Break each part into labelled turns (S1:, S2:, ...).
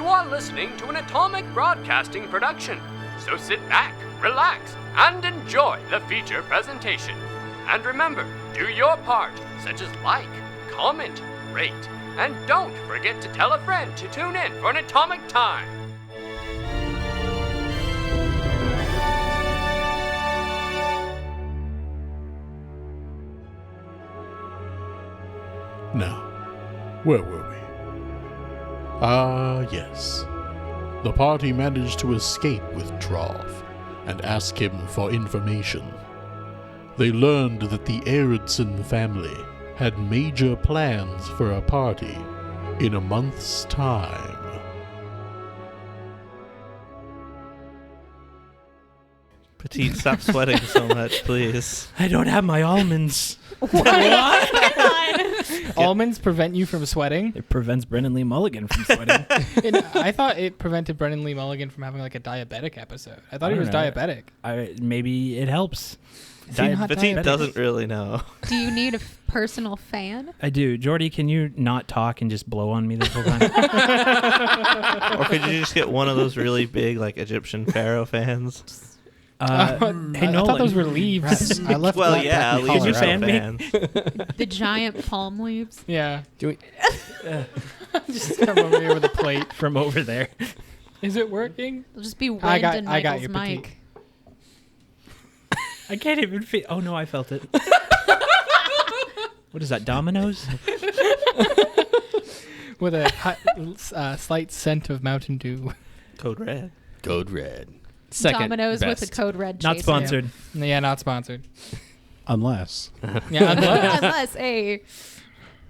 S1: You are listening to an Atomic Broadcasting production, so sit back, relax, and enjoy the feature presentation. And remember, do your part, such as like, comment, rate, and don't forget to tell a friend to tune in for an Atomic Time.
S2: Now, where were we? Yes. The party managed to escape with Trov and ask him for information. They learned that the Erickson family had major plans for a party in a month's time.
S3: Petite, stop sweating so much, please.
S4: I don't have my almonds.
S5: Almonds prevent you from sweating?
S4: It prevents Brennan Lee Mulligan from sweating.
S5: I thought it prevented Brennan Lee Mulligan from having like a diabetic episode. I thought he was diabetic.
S4: Maybe it helps.
S3: Petite doesn't really know.
S6: Do you need a personal fan?
S4: I do. Jordy, can you not talk and just blow on me this whole time?
S3: Or could you just get one of those really big, like, Egyptian pharaoh fans?
S4: Hey,
S5: I
S4: Nolan.
S5: thought those were leaves.
S7: I left.
S3: Well,
S7: that
S3: yeah,
S7: technical
S3: leaves
S4: you
S3: are
S4: fan me?
S3: fans.
S6: The giant palm leaves?
S5: Yeah.
S7: Do we,
S5: Just come over here with a plate.
S4: From over there.
S5: Is it working?
S6: It'll just be wind
S5: I got
S6: in Michael's
S5: you,
S6: mic.
S5: Petite.
S4: I can't even feel. Oh, no, I felt it. What is that, Domino's?
S5: With a slight scent of Mountain Dew.
S3: Code Red.
S7: Code Red. Second
S6: Domino's
S7: best.
S6: with a code red
S4: Not
S6: chaser.
S4: sponsored.
S5: Yeah, not sponsored.
S7: Unless.
S5: Yeah, unless.
S6: Unless,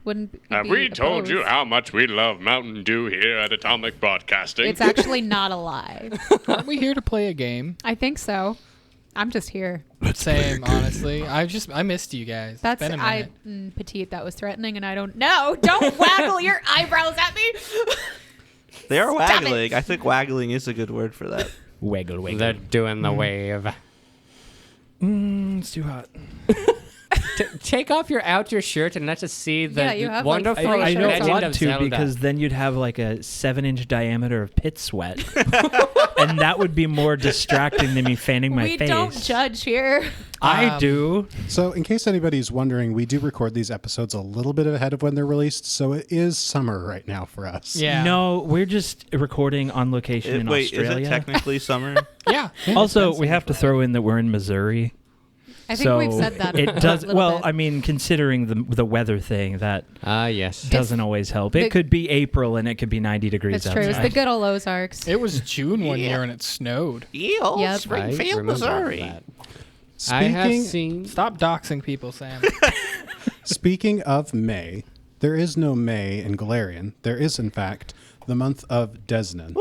S6: wouldn't
S1: Have
S6: be
S1: we told you
S6: opposed.
S1: how much we love Mountain Dew here at Atomic Broadcasting?
S6: It's actually not a lie.
S5: Aren't we here to play a game?
S6: I think so. I'm just here.
S5: Same, honestly. I missed you guys.
S6: That's
S5: it's been a minute.
S6: Petite. That was threatening, and I don't know. Don't waggle your eyebrows at me.
S3: They are
S6: Stop
S3: waggling.
S6: it.
S3: I think waggling is a good word for that.
S4: Waggle, waggle.
S7: They're doing the wave.
S4: It's too hot.
S7: Take off your outer shirt and let's just see the
S6: Yeah, you have, like,
S7: wonderful
S6: three
S4: I
S6: shirts
S4: don't
S7: legend
S4: want
S7: of
S4: to
S7: Zelda.
S4: because then you'd have like a 7-inch diameter of pit sweat. And that would be more distracting than me fanning my
S6: We
S4: face.
S6: don't judge here.
S4: I do.
S8: So, in case anybody's wondering, we do record these episodes a little bit ahead of when they're released, so it is summer right now for us.
S5: Yeah.
S4: No, we're just recording on location in
S3: Wait,
S4: Australia.
S3: is it technically summer?
S5: Yeah.
S4: Also, we have to throw in that we're in Missouri.
S6: I think we've said that.
S4: It does.
S6: a little
S4: Well,
S6: bit.
S4: I mean, considering the weather thing, that
S7: yes.
S4: doesn't always help. It could be April and it could be 90 degrees
S6: It's true. It's
S4: outside.
S6: the good old Ozarks.
S5: It was June one year and it snowed.
S3: Yep.
S6: Yep.
S7: I
S3: Springfield,
S7: remember
S3: Missouri.
S7: that. I have
S8: Speaking,
S7: seen.
S5: Stop doxing people, Sam.
S8: speaking of May, there is no May in Galarian. There is, in fact, the month of Desnan,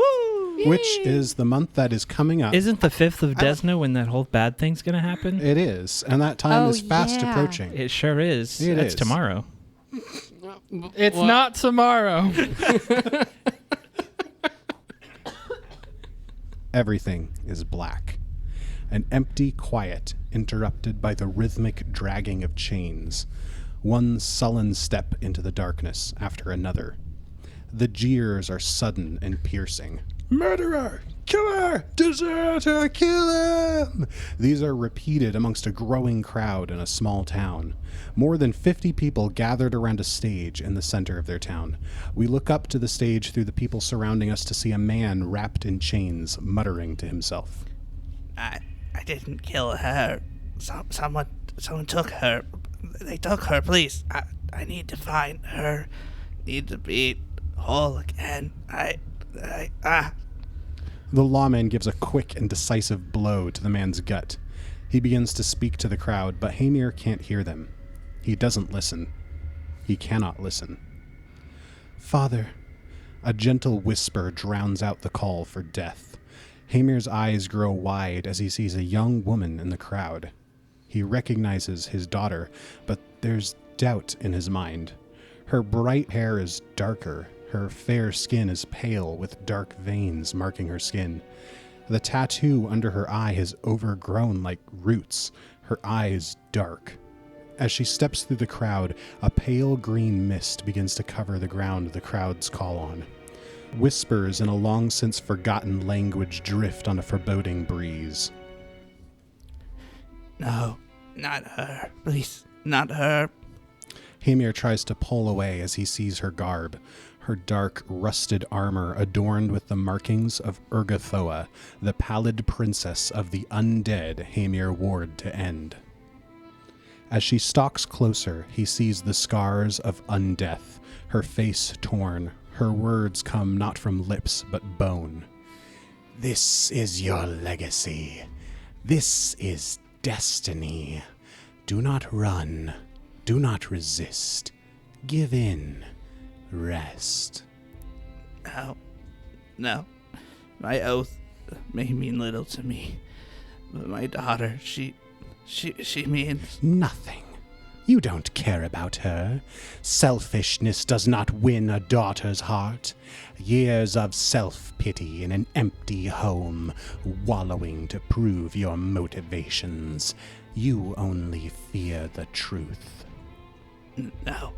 S8: which is the month that is coming up.
S4: Isn't the 5th of Desna when that whole bad thing's going to happen?
S8: It is, and that time
S6: Oh,
S8: is fast
S6: yeah.
S8: approaching.
S4: It sure is.
S8: It
S4: It's
S8: is.
S4: tomorrow.
S5: It's not tomorrow.
S8: Everything is black. An empty quiet interrupted by the rhythmic dragging of chains. One sullen step into the darkness after another. The jeers are sudden and piercing. Murderer! Killer! Deserter! Kill him! These are repeated amongst a growing crowd in a small town. More than 50 people gathered around a stage in the center of their town. We look up to the stage through the people surrounding us to see a man wrapped in chains, muttering to himself.
S3: I didn't kill her. Someone took her. They took her, please. I need to find her. Need to be whole again.
S8: The lawman gives a quick and decisive blow to the man's gut. He begins to speak to the crowd, but Hamir can't hear them. He doesn't listen. He cannot listen. Father, a gentle whisper drowns out the call for death. Hamir's eyes grow wide as he sees a young woman in the crowd. He recognizes his daughter, but there's doubt in his mind. Her bright hair is darker. Her fair skin is pale with dark veins marking her skin. The tattoo under her eye has overgrown like roots, her eyes dark. As she steps through the crowd, a pale green mist begins to cover the ground the crowds call on. Whispers in a long-since forgotten language drift on a foreboding breeze.
S3: No, not her. Please, not her.
S8: Hamir tries to pull away as he sees her garb, her dark, rusted armor adorned with the markings of Urgathoa, the pallid princess of the undead Hamir warred to end. As she stalks closer, he sees the scars of undeath, her face torn. Her words come not from lips, but bone. This is your legacy. This is destiny. Do not run. Do not resist. Give in. Rest.
S3: No. My oath may mean little to me. But my daughter, she means...
S8: Nothing. You don't care about her. Selfishness does not win a daughter's heart. Years of self-pity in an empty home, wallowing to prove your motivations. You only fear the truth.
S3: No,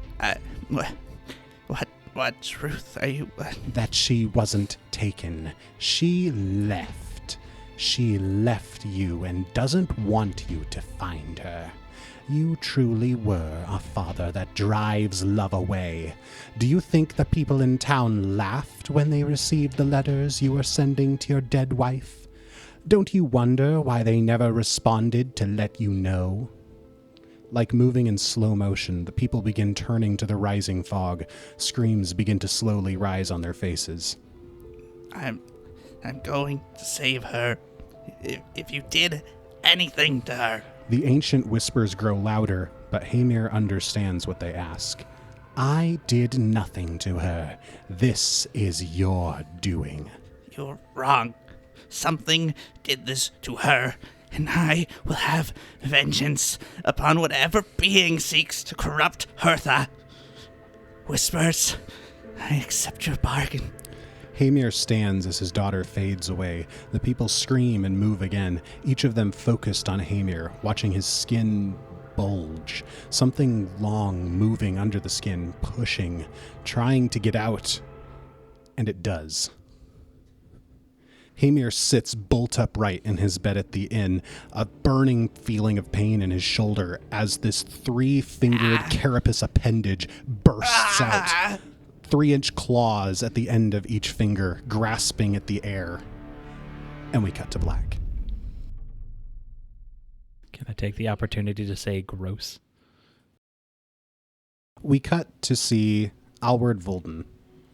S3: what truth are you...
S8: That she wasn't taken. She left. She left you and doesn't want you to find her. You truly were a father that drives love away. Do you think the people in town laughed when they received the letters you were sending to your dead wife? Don't you wonder why they never responded to let you know? Like moving in slow motion, the people begin turning to the rising fog. Screams begin to slowly rise on their faces.
S3: I'm going to save her. If you did anything to her.
S8: The ancient whispers grow louder, but Hamir understands what they ask. I did nothing to her. This is your doing.
S3: You're wrong. Something did this to her, and I will have vengeance upon whatever being seeks to corrupt Hertha. Whispers, I accept your bargain.
S8: Hamir stands as his daughter fades away. The people scream and move again, each of them focused on Hamir, watching his skin bulge. Something long moving under the skin, pushing, trying to get out. And it does. Hamir sits bolt upright in his bed at the inn, a burning feeling of pain in his shoulder as this 3-fingered carapace appendage bursts out. 3-inch claws at the end of each finger, grasping at the air. And we cut to black.
S4: Can I take the opportunity to say gross?
S8: We cut to see Alward Volden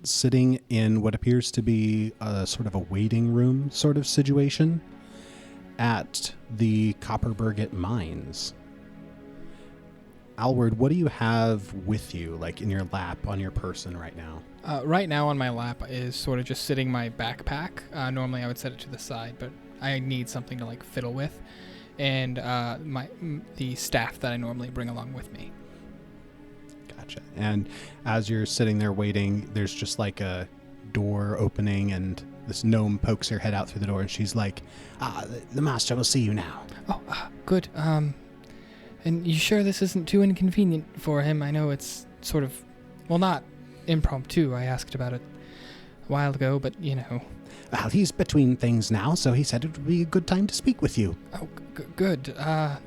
S8: sitting in what appears to be a sort of a waiting room sort of situation at the Copperberget mines. Alward, what do you have with you, like in your lap, on your person right now?
S5: Right now on my lap is sort of just sitting my backpack. Normally I would set it to the side, but I need something to like fiddle with. And the staff that I normally bring along with me.
S8: Gotcha. And as you're sitting there waiting, there's just like a door opening and this gnome pokes her head out through the door and she's like, the master will see you now.
S5: Oh, good. And you sure this isn't too inconvenient for him? I know it's sort of, well, not impromptu. I asked about it a while ago, but you know.
S8: Well, he's between things now, so he said it would be a good time to speak with you.
S5: Oh, good. So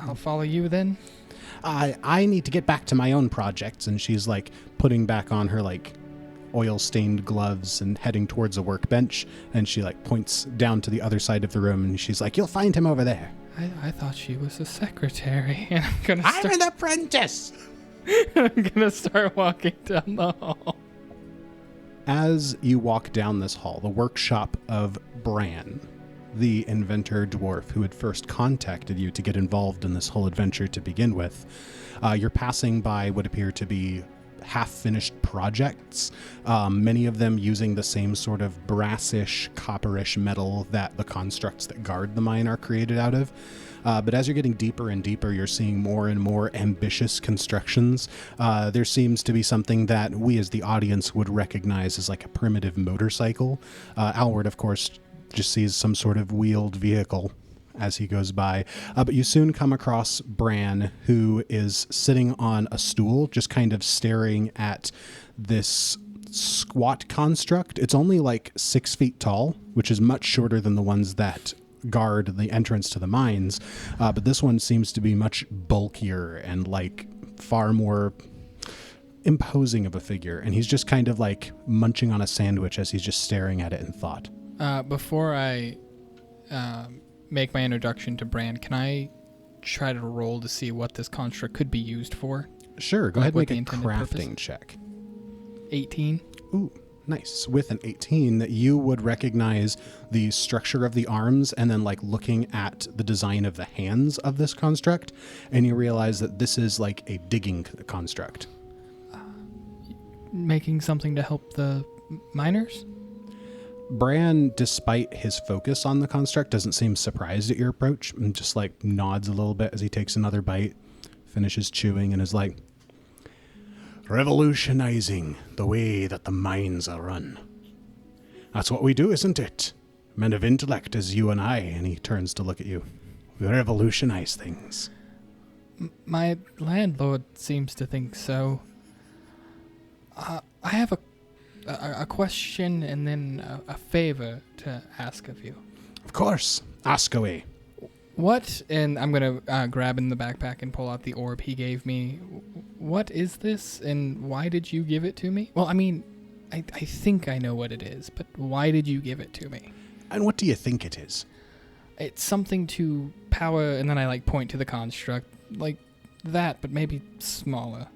S5: I'll follow you then?
S8: I need to get back to my own projects, and she's like putting back on her like oil-stained gloves and heading towards a workbench, and she like points down to the other side of the room, and she's like, "You'll find him over there."
S5: I thought she was a secretary, and
S8: I'm an apprentice!
S5: I'm gonna start walking down the hall.
S8: As you walk down this hall, the workshop of Bran, the inventor dwarf who had first contacted you to get involved in this whole adventure to begin with, you're passing by what appear to be half-finished projects, many of them using the same sort of brassish, copperish metal that the constructs that guard the mine are created out of. But as you're getting deeper and deeper, you're seeing more and more ambitious constructions. There seems to be something that we as the audience would recognize as like a primitive motorcycle. Alward, of course, just sees some sort of wheeled vehicle as he goes by. But you soon come across Bran, who is sitting on a stool, just kind of staring at this squat construct. It's only like 6 feet tall, which is much shorter than the ones that guard the entrance to the mines. But this one seems to be much bulkier and like far more imposing of a figure. And he's just kind of like munching on a sandwich as he's just staring at it in thought.
S5: Before I make my introduction to Bran, can I try to roll to see what this construct could be used for?
S8: Sure, go
S5: Like
S8: ahead and
S5: what
S8: make
S5: the
S8: a
S5: intended
S8: crafting
S5: purpose?
S8: check.
S5: 18.
S8: Ooh, nice. With an 18, you would recognize the structure of the arms and then like looking at the design of the hands of this construct, and you realize that this is like a digging construct.
S5: Making something to help the miners?
S8: Bran, despite his focus on the construct, doesn't seem surprised at your approach and just like nods a little bit as he takes another bite, finishes chewing, and is like, revolutionizing the way that the mines are run. That's what we do, isn't it? Men of intellect as you and I. And he turns to look at you. We revolutionize things.
S5: My landlord seems to think so. I have a question and then a favor to ask of you.
S8: Of course. Ask away.
S5: What, and I'm going to grab in the backpack and pull out the orb he gave me. What is this, and why did you give it to me? Well, I mean, I think I know what it is, but why did you give it to me?
S8: And what do you think it is?
S5: It's something to power, and then I like point to the construct, like that, but maybe smaller.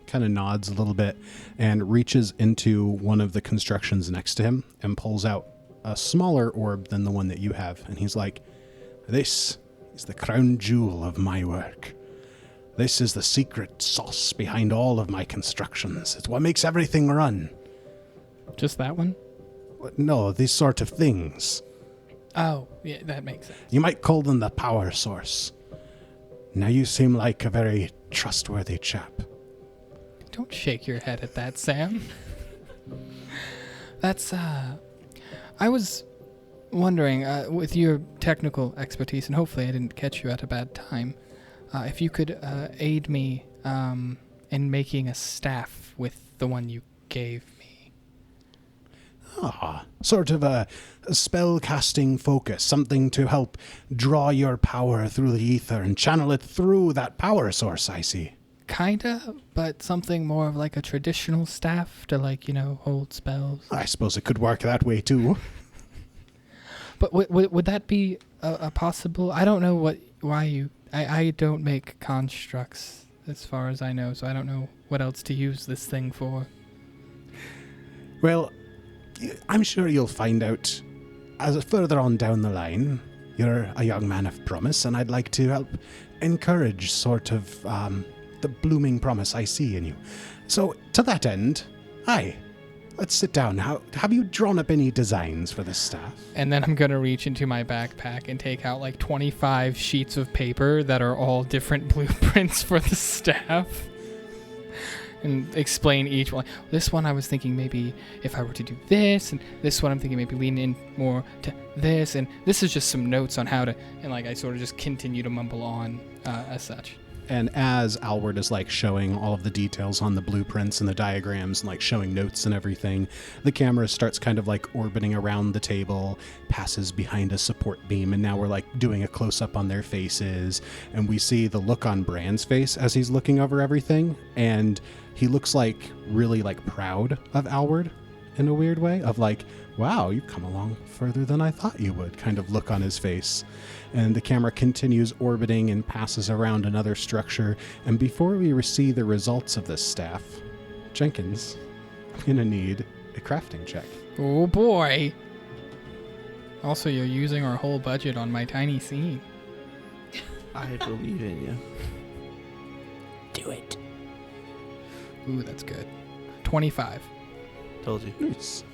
S8: Kind of nods a little bit and reaches into one of the constructions next to him and pulls out a smaller orb than the one that you have. And he's like, this is the crown jewel of my work. This is the secret sauce behind all of my constructions. It's what makes everything run.
S5: Just that one?
S8: No, these sort of things.
S5: Oh, yeah, that makes sense.
S8: You might call them the power source. Now you seem like a very trustworthy chap.
S5: Don't shake your head at that, Sam. That's, I was wondering, with your technical expertise, and hopefully I didn't catch you at a bad time, if you could aid me in making a staff with the one you gave me.
S8: Ah, sort of a spell-casting focus, something to help draw your power through the ether and channel it through that power source, I see.
S5: Kinda, but something more of like a traditional staff to like, hold spells.
S8: I suppose it could work that way, too.
S5: But would that be a possible... I don't know why you... I don't make constructs, as far as I know, so I don't know what else to use this thing for.
S8: Well, I'm sure you'll find out as further on down the line. You're a young man of promise, and I'd like to help encourage sort of the blooming promise I see in you. So, to that end, let's sit down. Have you drawn up any designs for this staff?
S5: And then I'm going to reach into my backpack and take out like 25 sheets of paper that are all different blueprints for the staff. And explain each one. This one I was thinking maybe if I were to do this, and this one I'm thinking maybe lean in more to this, and this is just some notes on how to, and like I sort of just continue to mumble on as such.
S8: And as Alward is like showing all of the details on the blueprints and the diagrams and like showing notes and everything, the camera starts kind of like orbiting around the table, passes behind a support beam, and now we're like doing a close-up on their faces, and we see the look on Bran's face as he's looking over everything, and he looks like really like proud of Alward in a weird way, of like, wow, you've come along further than I thought you would, kind of look on his face. And the camera continues orbiting and passes around another structure. And before we receive the results of this staff, Jenkins, I'm going to need a crafting check.
S5: Oh boy. Also, you're using our whole budget on my tiny scene.
S3: I believe in you.
S4: Do it.
S5: Ooh, that's good. 25.
S3: Told you.
S8: Nice.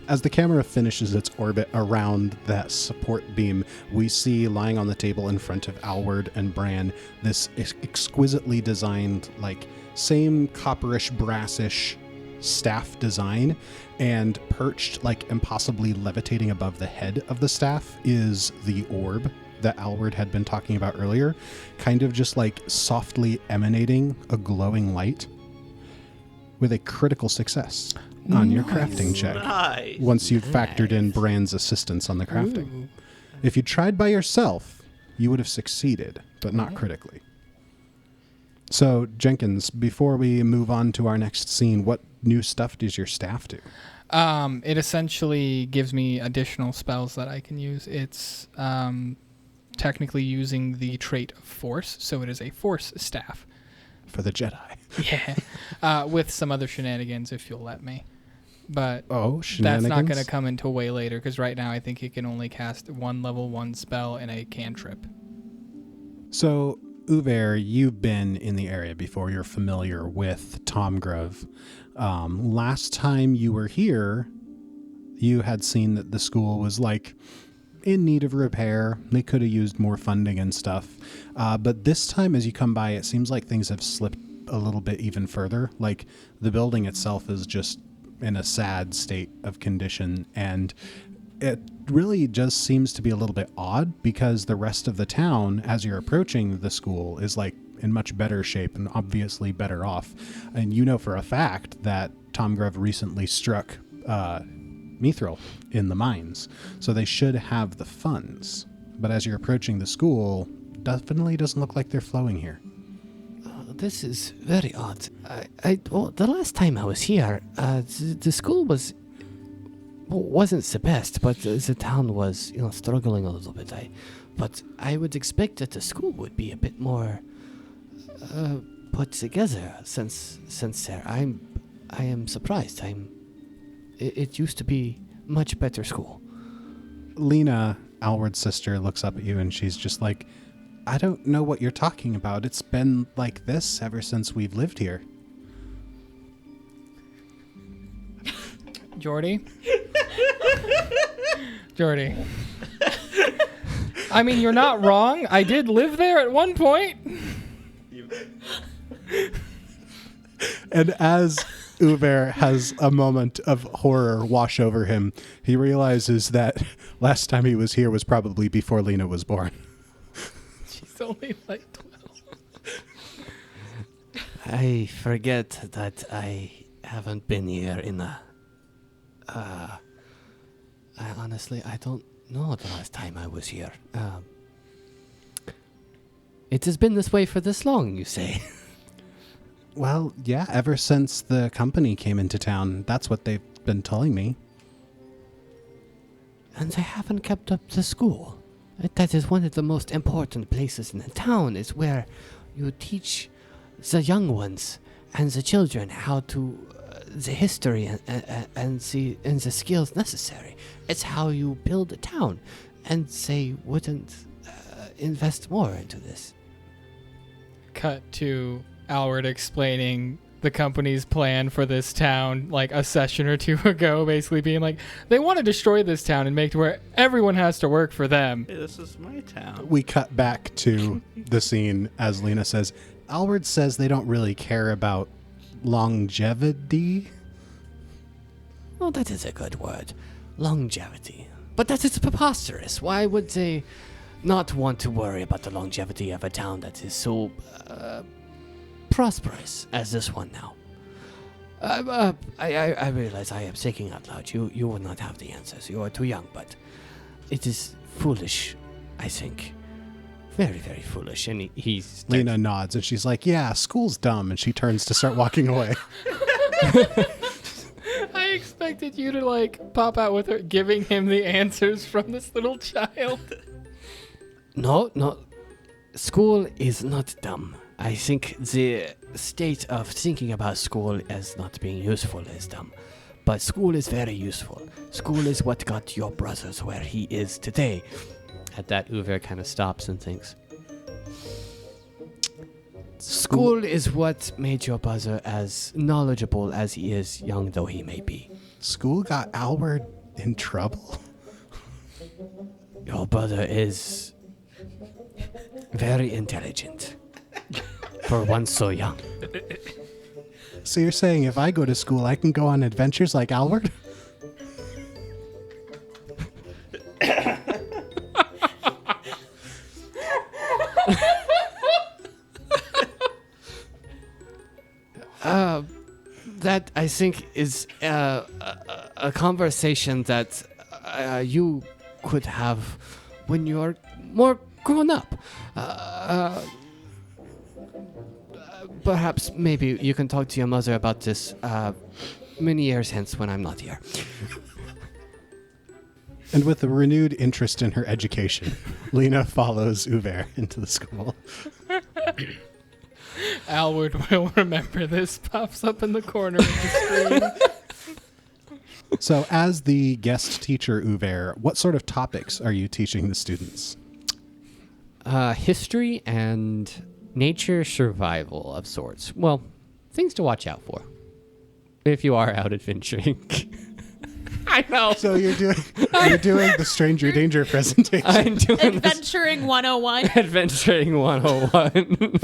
S8: As the camera finishes its orbit around that support beam, we see lying on the table in front of Alward and Bran this exquisitely designed, like, same copperish, brassish staff design, and perched, like, impossibly levitating above the head of the staff is the orb that Alward had been talking about earlier, kind of just, like, softly emanating a glowing light. with a critical success on your crafting check.
S3: Nice.
S8: Once you've factored in Bran's assistance on the crafting.
S5: Ooh.
S8: If you tried by yourself, you would have succeeded, but not critically. So, Jenkins, before we move on to our next scene, what new stuff does your staff do?
S5: It essentially gives me additional spells that I can use. It's technically using the trait of Force, so it is a Force staff.
S8: For the Jedi.
S5: Yeah. With some other shenanigans, if you'll let me. But
S8: Oh,
S5: that's
S8: shenanigans?
S5: not going to come until way later, because right now I think it can only cast one level 1 spell in a cantrip.
S8: So, Uver, you've been in the area before. You're familiar with Tomgrove. Last time you were here, you had seen that the school was in need of repair. They could have used more funding and stuff. But this time as you come by, it seems like things have slipped a little bit even further. Like the building itself is just in a sad state of condition, and it really just seems to be a little bit odd because the rest of the town, as you're approaching the school, is in much better shape and obviously better off. And you know for a fact that Tomgrove recently struck mithril in the mines, so they should have the funds. But as you're approaching the school, definitely doesn't look like they're flowing here.
S7: This is very odd. The last time I was here, the school wasn't the best, but the town was, struggling a little bit. But I would expect that the school would be a bit more put together since there. I am surprised. It used to be much better school.
S8: Lena, Alward's sister, looks up at you and she's just like, I don't know what you're talking about. It's been like this ever since we've lived here.
S5: Jordy? Jordy. I mean, you're not wrong. I did live there at one point.
S8: And as Uver has a moment of horror wash over him, he realizes that last time he was here was probably before Lena was born.
S5: She's only 12.
S7: I forget that I haven't been here in a... I don't know the last time I was here. It has been this way for this long, you say?
S8: Well, yeah, ever since the company came into town, that's what they've been telling me.
S7: And they haven't kept up the school. That is one of the most important places in the town, is where you teach the young ones and the children how to... the history and the skills necessary. It's how you build a town, and they wouldn't invest more into this.
S5: Cut to Alward explaining the company's plan for this town like a session or two ago, basically being like, they want to destroy this town and make it where everyone has to work for them.
S3: Hey, this is my town.
S8: We cut back to the scene as Lena says, Alward says they don't really care about longevity.
S7: Well, that is a good word. Longevity. But that is preposterous. Why would they not want to worry about the longevity of a town that is so prosperous as this one now? I realize I am thinking out loud. You will not have the answers. You are too young, but it is foolish, I think. Very, very foolish. And he's...
S8: Lena nods and she's like, yeah, school's dumb. And she turns to start walking away.
S5: I expected you to pop out with her giving him the answers from this little child.
S7: No. School is not dumb. I think the state of thinking about school as not being useful is dumb. But school is very useful. School is what got your brothers where he is today. At that, Uver kind of stops and thinks. School is what made your brother as knowledgeable as he is, young though he may be.
S8: School got Alward in trouble?
S7: Your brother is very intelligent for one so young.
S8: So you're saying if I go to school, I can go on adventures like Alward?
S7: that I think is a conversation that you could have when you're more grown up. Perhaps maybe you can talk to your mother about this many years hence when I'm not here.
S8: And with a renewed interest in her education, Lena follows Uver into the school.
S5: Alward will remember this. Pops up in the corner of the screen.
S8: So as the guest teacher, Uver, what sort of topics are you teaching the students?
S7: History and nature survival of sorts. Well, things to watch out for if you are out adventuring. I know.
S8: So you're doing the stranger danger presentation.
S7: I'm doing
S6: Adventuring 101.
S7: Adventuring 101.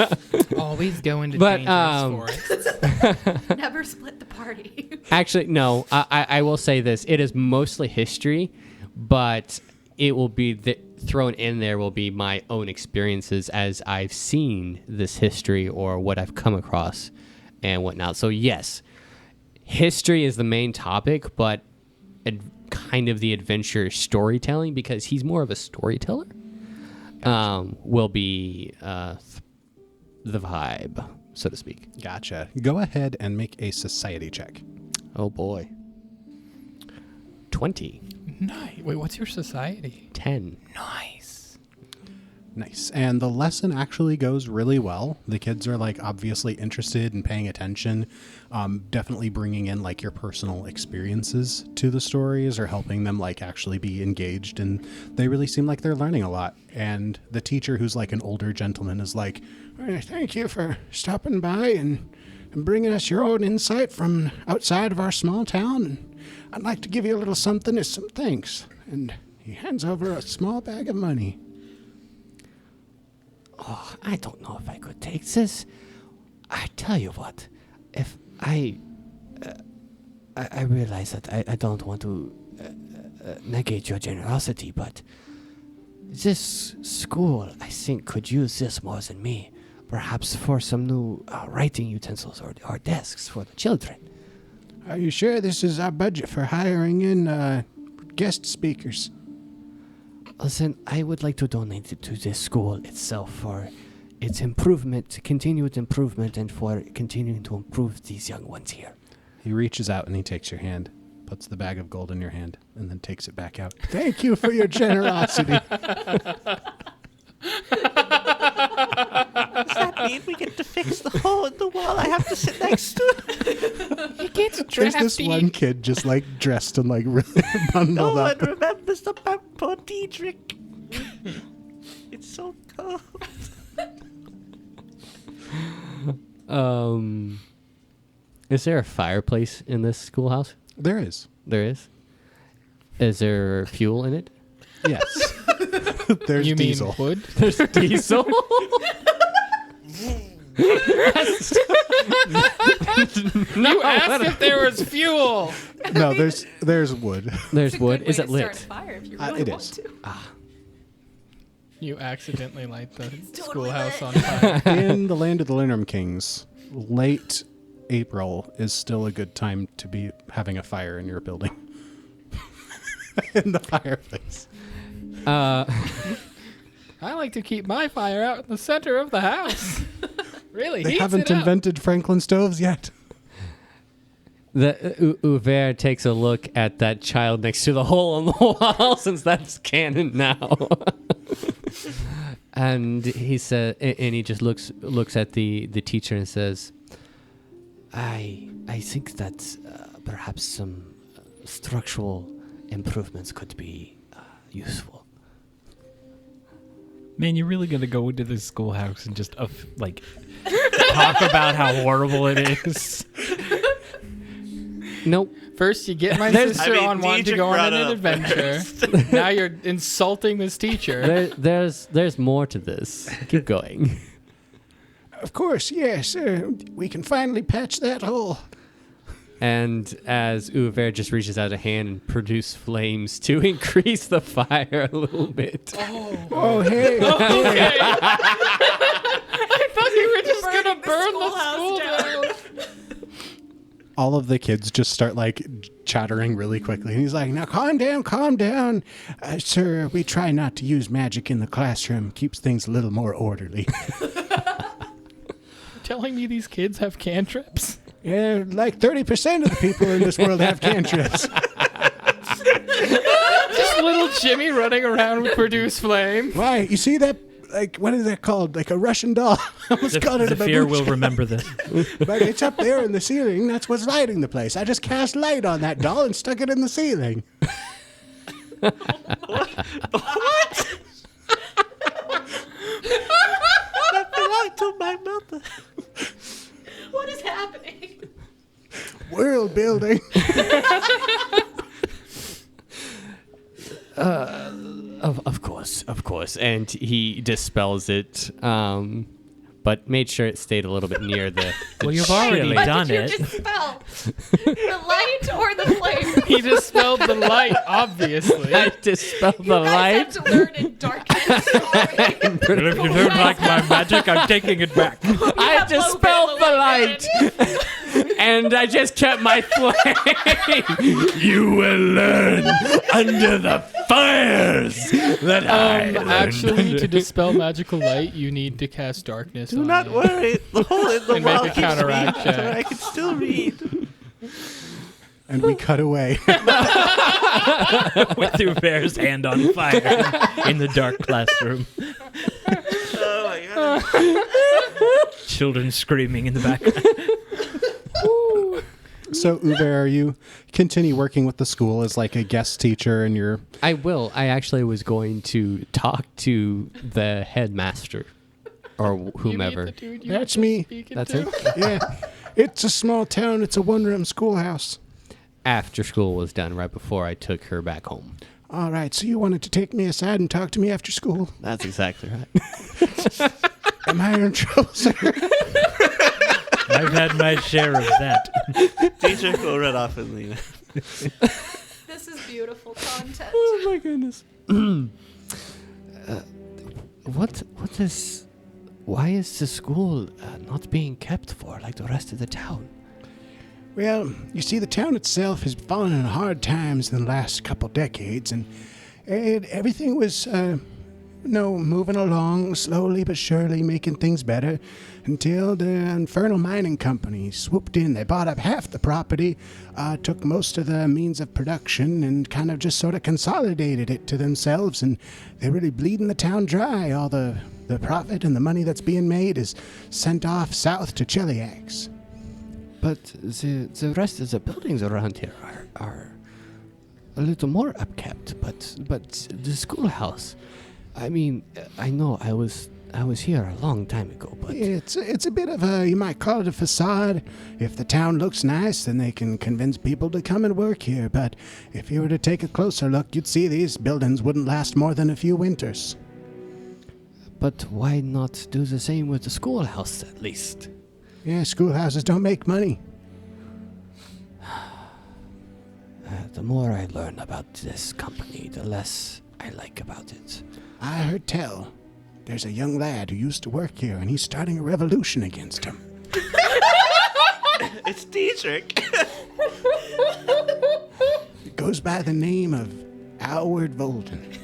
S5: Always go into
S7: But,
S5: dangerous forests.
S6: Never split the party.
S7: Actually, no. I will say this. It is mostly history, but it will be thrown in there will be my own experiences as I've seen this history or what I've come across and whatnot. So yes, history is the main topic, but kind of the adventure storytelling, because he's more of a storyteller, will be the vibe, so to speak.
S8: Gotcha. Go ahead and make a society check.
S7: Oh boy. 20.
S5: Nice. Wait, what's your society?
S7: 10.
S5: Nice.
S8: Nice. And the lesson actually goes really well. The kids are like obviously interested and paying attention. Definitely bringing in like your personal experiences to the stories or helping them like actually be engaged. And they really seem like they're learning a lot. And the teacher, who's like an older gentleman, is like, thank you for stopping by and bringing us your own insight from outside of our small town. And I'd like to give you a little something as some thanks. And he hands over a small bag of money.
S7: Oh, I don't know if I could take this. I tell you what, if I realize that I don't want to negate your generosity, but this school, I think, could use this more than me. Perhaps for some new writing utensils or desks for the children.
S9: Are you sure this is our budget for hiring in guest speakers?
S7: Listen, I would like to donate it to this school itself for its improvement, continued improvement, and for continuing to improve these young ones here.
S8: He reaches out and he takes your hand, puts the bag of gold in your hand, and then takes it back out.
S9: Thank you for your generosity.
S3: Does that mean we get to fix the hole in the wall I have to sit next to?
S5: He gets
S8: There's
S5: drafty.
S8: this one kid just like dressed and like really bundled
S3: No one
S8: up.
S3: remembers about poor Diedrich. It's so cold.
S7: Is there a fireplace in this schoolhouse?
S8: There is.
S7: There is. Is there fuel in it?
S8: Yes. There's
S5: You
S8: diesel.
S5: mean wood?
S7: There's diesel.
S5: You asked if there was fuel.
S8: No, there's wood.
S7: There's
S6: It's a
S7: wood.
S6: good
S7: Is
S6: way
S7: it
S6: to
S7: lit?
S6: start a fire if you really
S8: It
S6: want
S8: is.
S6: to.
S5: You accidentally light the
S6: totally
S5: schoolhouse
S6: lit.
S5: on fire.
S8: In the land of the Lindrum Kings, late April is still a good time to be having a fire in your building. In the fireplace.
S5: I like to keep my fire out in the center of the house. Really,
S8: They
S5: heats
S8: haven't
S5: it up.
S8: invented Franklin stoves yet.
S7: The Uver takes a look at that child next to the hole in the wall, since that's canon now. And he said, and he just looks at the teacher and says, "I think that perhaps some structural improvements could be useful."
S4: Man, you're really gonna go into this schoolhouse and just talk about how horrible it is?
S7: Nope.
S5: First, you get my
S7: There's-
S5: sister
S3: I mean,
S5: on wanting to
S3: Diedrich
S5: go on
S3: brought
S5: an
S3: it up
S5: adventure. Now you're insulting this teacher.
S7: There's more to this. Keep going.
S9: Of course, yes. We can finally patch that hole.
S7: And as Uver just reaches out a hand and produce flames to increase the fire a little bit.
S9: Oh, hey.
S5: Okay. I thought you were just
S6: Burning
S5: gonna
S6: the
S5: burn the
S6: schoolhouse
S5: school
S6: down.
S5: down.
S8: all of the kids just start like chattering really quickly. And he's like, now calm down. Sir, we try not to use magic in the classroom. Keeps things a little more orderly.
S5: Telling me these kids have cantrips?
S9: Yeah, like 30% of the people in this world have cantrips.
S5: Just little Jimmy running around with produce flame.
S9: Why? You see that? Like, what is that called? Like a Russian doll. I almost called it a
S4: Zafir will
S9: babushka.
S4: remember this.
S9: But it's up there in the ceiling. That's what's lighting the place. I just cast light on that doll and stuck it in the ceiling.
S6: What is happening?
S9: World building.
S10: Of course. And he dispels it, but made sure it stayed a little bit near the
S4: Well, you've already
S10: cheerleader.
S6: What
S4: done
S6: did
S4: it.
S6: you dispel? The light or the flame?
S5: He dispelled the light, obviously.
S10: I dispelled the
S6: You guys
S10: light.
S6: have to learn in darkness.
S4: Well, if you don't like my magic, I'm taking it back.
S10: I dispelled the light. And I just kept my flame. You will learn under the fires that I learned.
S5: Actually, to dispel magical light, you need to cast darkness.
S3: Do
S5: on
S3: not
S5: it.
S3: worry. The hole in the
S5: And make
S3: wall
S5: a
S3: keeps
S5: counteract
S3: me,
S5: check.
S3: so I can still read.
S8: And we cut away.
S4: With Uber's hand on fire in the dark classroom.
S3: Oh my god.
S4: Children screaming in the background.
S8: So, Uber, you continue working with the school as like a guest teacher, and you're
S10: I will. I actually was going to talk to the headmaster or
S5: You mean
S10: whomever.
S5: the dude you
S9: That's
S5: were
S9: me.
S5: just speaking
S10: That's
S5: to?
S10: it.
S9: Yeah. It's a small town. It's a one-room schoolhouse.
S10: After school was done, right before I took her back home.
S9: All right. So you wanted to take me aside and talk to me after school?
S10: That's exactly right.
S9: Am I in trouble, sir?
S4: I've had my share of that.
S3: Teacher will run off and leave.
S6: This is beautiful content.
S10: Oh my goodness.
S7: Why is the school not being kept for like the rest of the town?
S9: Well, you see, the town itself has fallen in hard times in the last couple decades, and everything was, moving along slowly but surely, making things better, until the Infernal Mining Company swooped in. They bought up half the property, took most of the means of production, and kind of just sort of consolidated it to themselves, and they're really bleeding the town dry. All the profit and the money that's being made is sent off south to Cheliax.
S7: But the rest of the buildings around here are a little more upkept. But the schoolhouse, I mean, I know I was here a long time ago, but
S9: It's a bit of a, you might call it a facade. If the town looks nice, then they can convince people to come and work here. But if you were to take a closer look, you'd see these buildings wouldn't last more than a few winters.
S7: but why not do the same with the schoolhouse at least?
S9: Yeah, schoolhouses don't make money.
S7: The more I learn about this company, the less I like about it.
S9: I heard tell. There's a young lad who used to work here, and he's starting a revolution against him.
S3: It's Dietrich.
S9: It goes by the name of Alward Volden.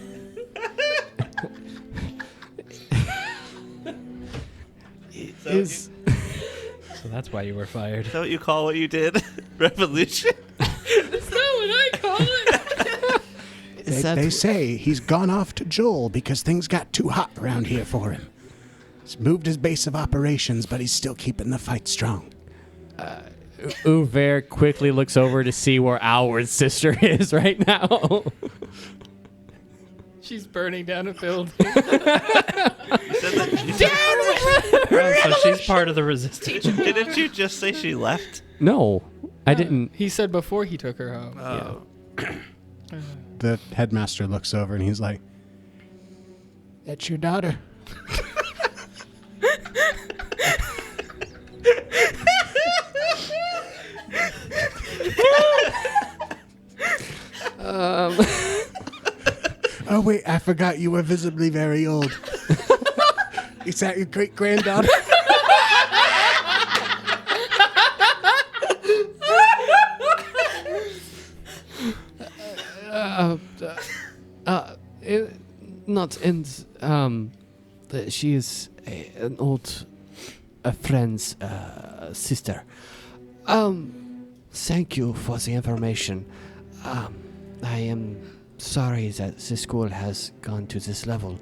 S7: Is
S4: So that's why you were fired.
S3: Is that what you call what you did? Revolution?
S6: That's not what I call it.
S9: They say he's gone off to Joel because things got too hot around here for him. He's moved his base of operations, but he's still keeping the fight strong.
S10: Uver quickly looks over to see where Alward's sister is right now.
S5: She's burning down a building.
S3: You said that,
S4: Oh, so she's part of the resistance.
S3: didn't you just say she left?
S10: No, I didn't.
S5: He said before he took her home.
S3: Oh.
S8: the headmaster looks over and he's like,
S9: That's your daughter? Oh, wait, I forgot you were visibly very old. Is that your great-granddaughter?
S7: not. And she is an old friend's sister. Thank you for the information. I am sorry that the school has gone to this level.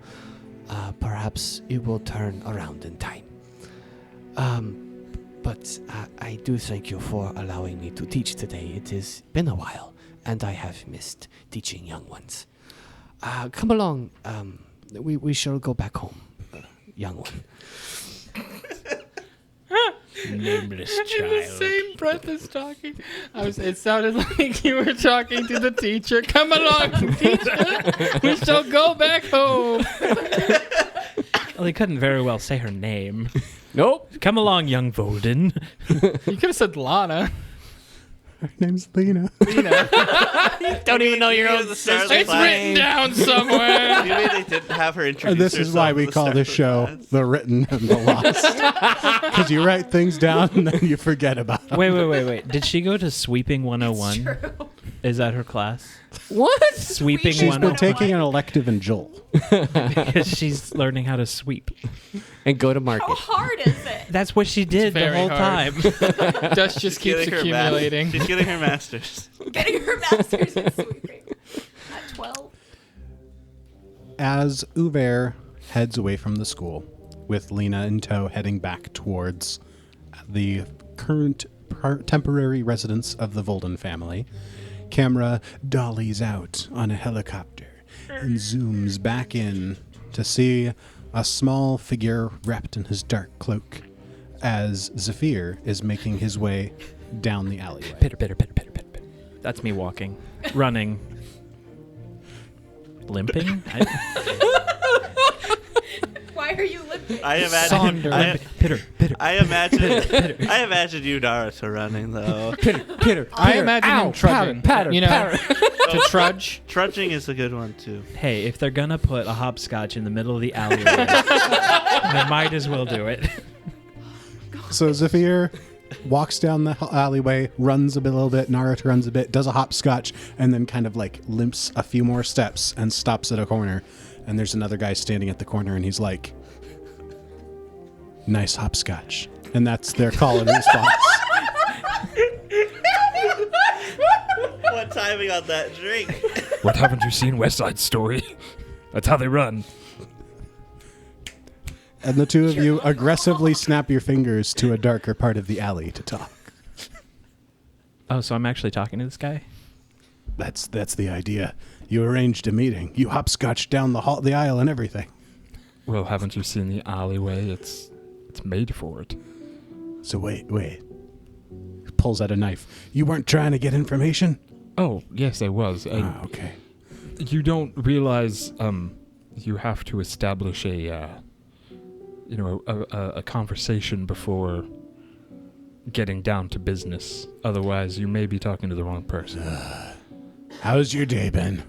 S7: Perhaps it will turn around in time. But I do thank you for allowing me to teach today. It has been a while, and I have missed teaching young ones. Come along. We shall go back home, young one.
S4: Nameless
S5: In the
S4: child.
S5: same breath as talking. It sounded like you were talking to the teacher. Come along, teacher. We shall go back home.
S4: Well, he couldn't very well say her name.
S10: Nope.
S4: Come along, young Volden.
S5: You could have said Lana.
S9: Her name's Lena.
S3: Don't even know your own sister.
S5: It's written down somewhere.
S3: You mean they didn't have her introduce
S9: And this is why
S3: herself
S9: we
S3: at the
S9: call
S3: start
S9: this
S3: of
S9: show
S3: class?
S9: The Written and the Lost. Because you write things down and then you forget about them.
S4: Wait. Did she go to Sweeping 101?
S6: True.
S4: Is that her class?
S10: What?
S4: Sweeping
S9: She's been
S4: 101?
S9: taking an elective in Joel.
S4: Because she's learning how to sweep.
S7: And go to
S6: How
S7: market.
S6: hard is it?
S4: That's what she did the
S5: very
S4: whole
S5: hard.
S4: time.
S5: Dust just keeps
S3: Getting her
S5: accumulating.
S3: She's getting her master's.
S6: Getting her master's in sweeping at 12.
S8: As Uver heads away from the school, with Lena in tow heading back towards the current temporary residence of the Volden family, camera dollies out on a helicopter and zooms back in to see a small figure wrapped in his dark cloak as Zephyr is making his way down the alleyway.
S4: Pitter. That's me walking. Running. Limping?
S6: Why are you limping?
S3: I imagine.
S4: Saunder. Pitter.
S3: I imagine you, Naruto, running though.
S4: Pitter.
S5: I imagine him trudging.
S4: Patter.
S5: To trudge.
S3: Trudging is a good one too.
S4: Hey, if they're gonna put a hopscotch in the middle of the alleyway, they might as well do it.
S8: So Zephyr walks down the alleyway, runs a little bit, Naruto runs a bit, does a hopscotch, and then kind of like limps a few more steps and stops at a corner. And there's another guy standing at the corner, and he's like, "Nice hopscotch." And that's their call and response.
S3: What timing on that drink?
S11: What, haven't you seen West Side Story? That's how they run.
S8: And the two of you aggressively snap your fingers to a darker part of the alley to talk.
S4: Oh, so I'm actually talking to this guy?
S8: That's the idea. You arranged a meeting. You hopscotched down the aisle and everything.
S11: Well, haven't you seen the alleyway? It's made for it.
S8: So wait. Pulls out a knife. You weren't trying to get information?
S11: Oh, yes, I was.
S8: Okay.
S11: You don't realize you have to establish a conversation before getting down to business. Otherwise, you may be talking to the wrong person.
S8: How's your day been?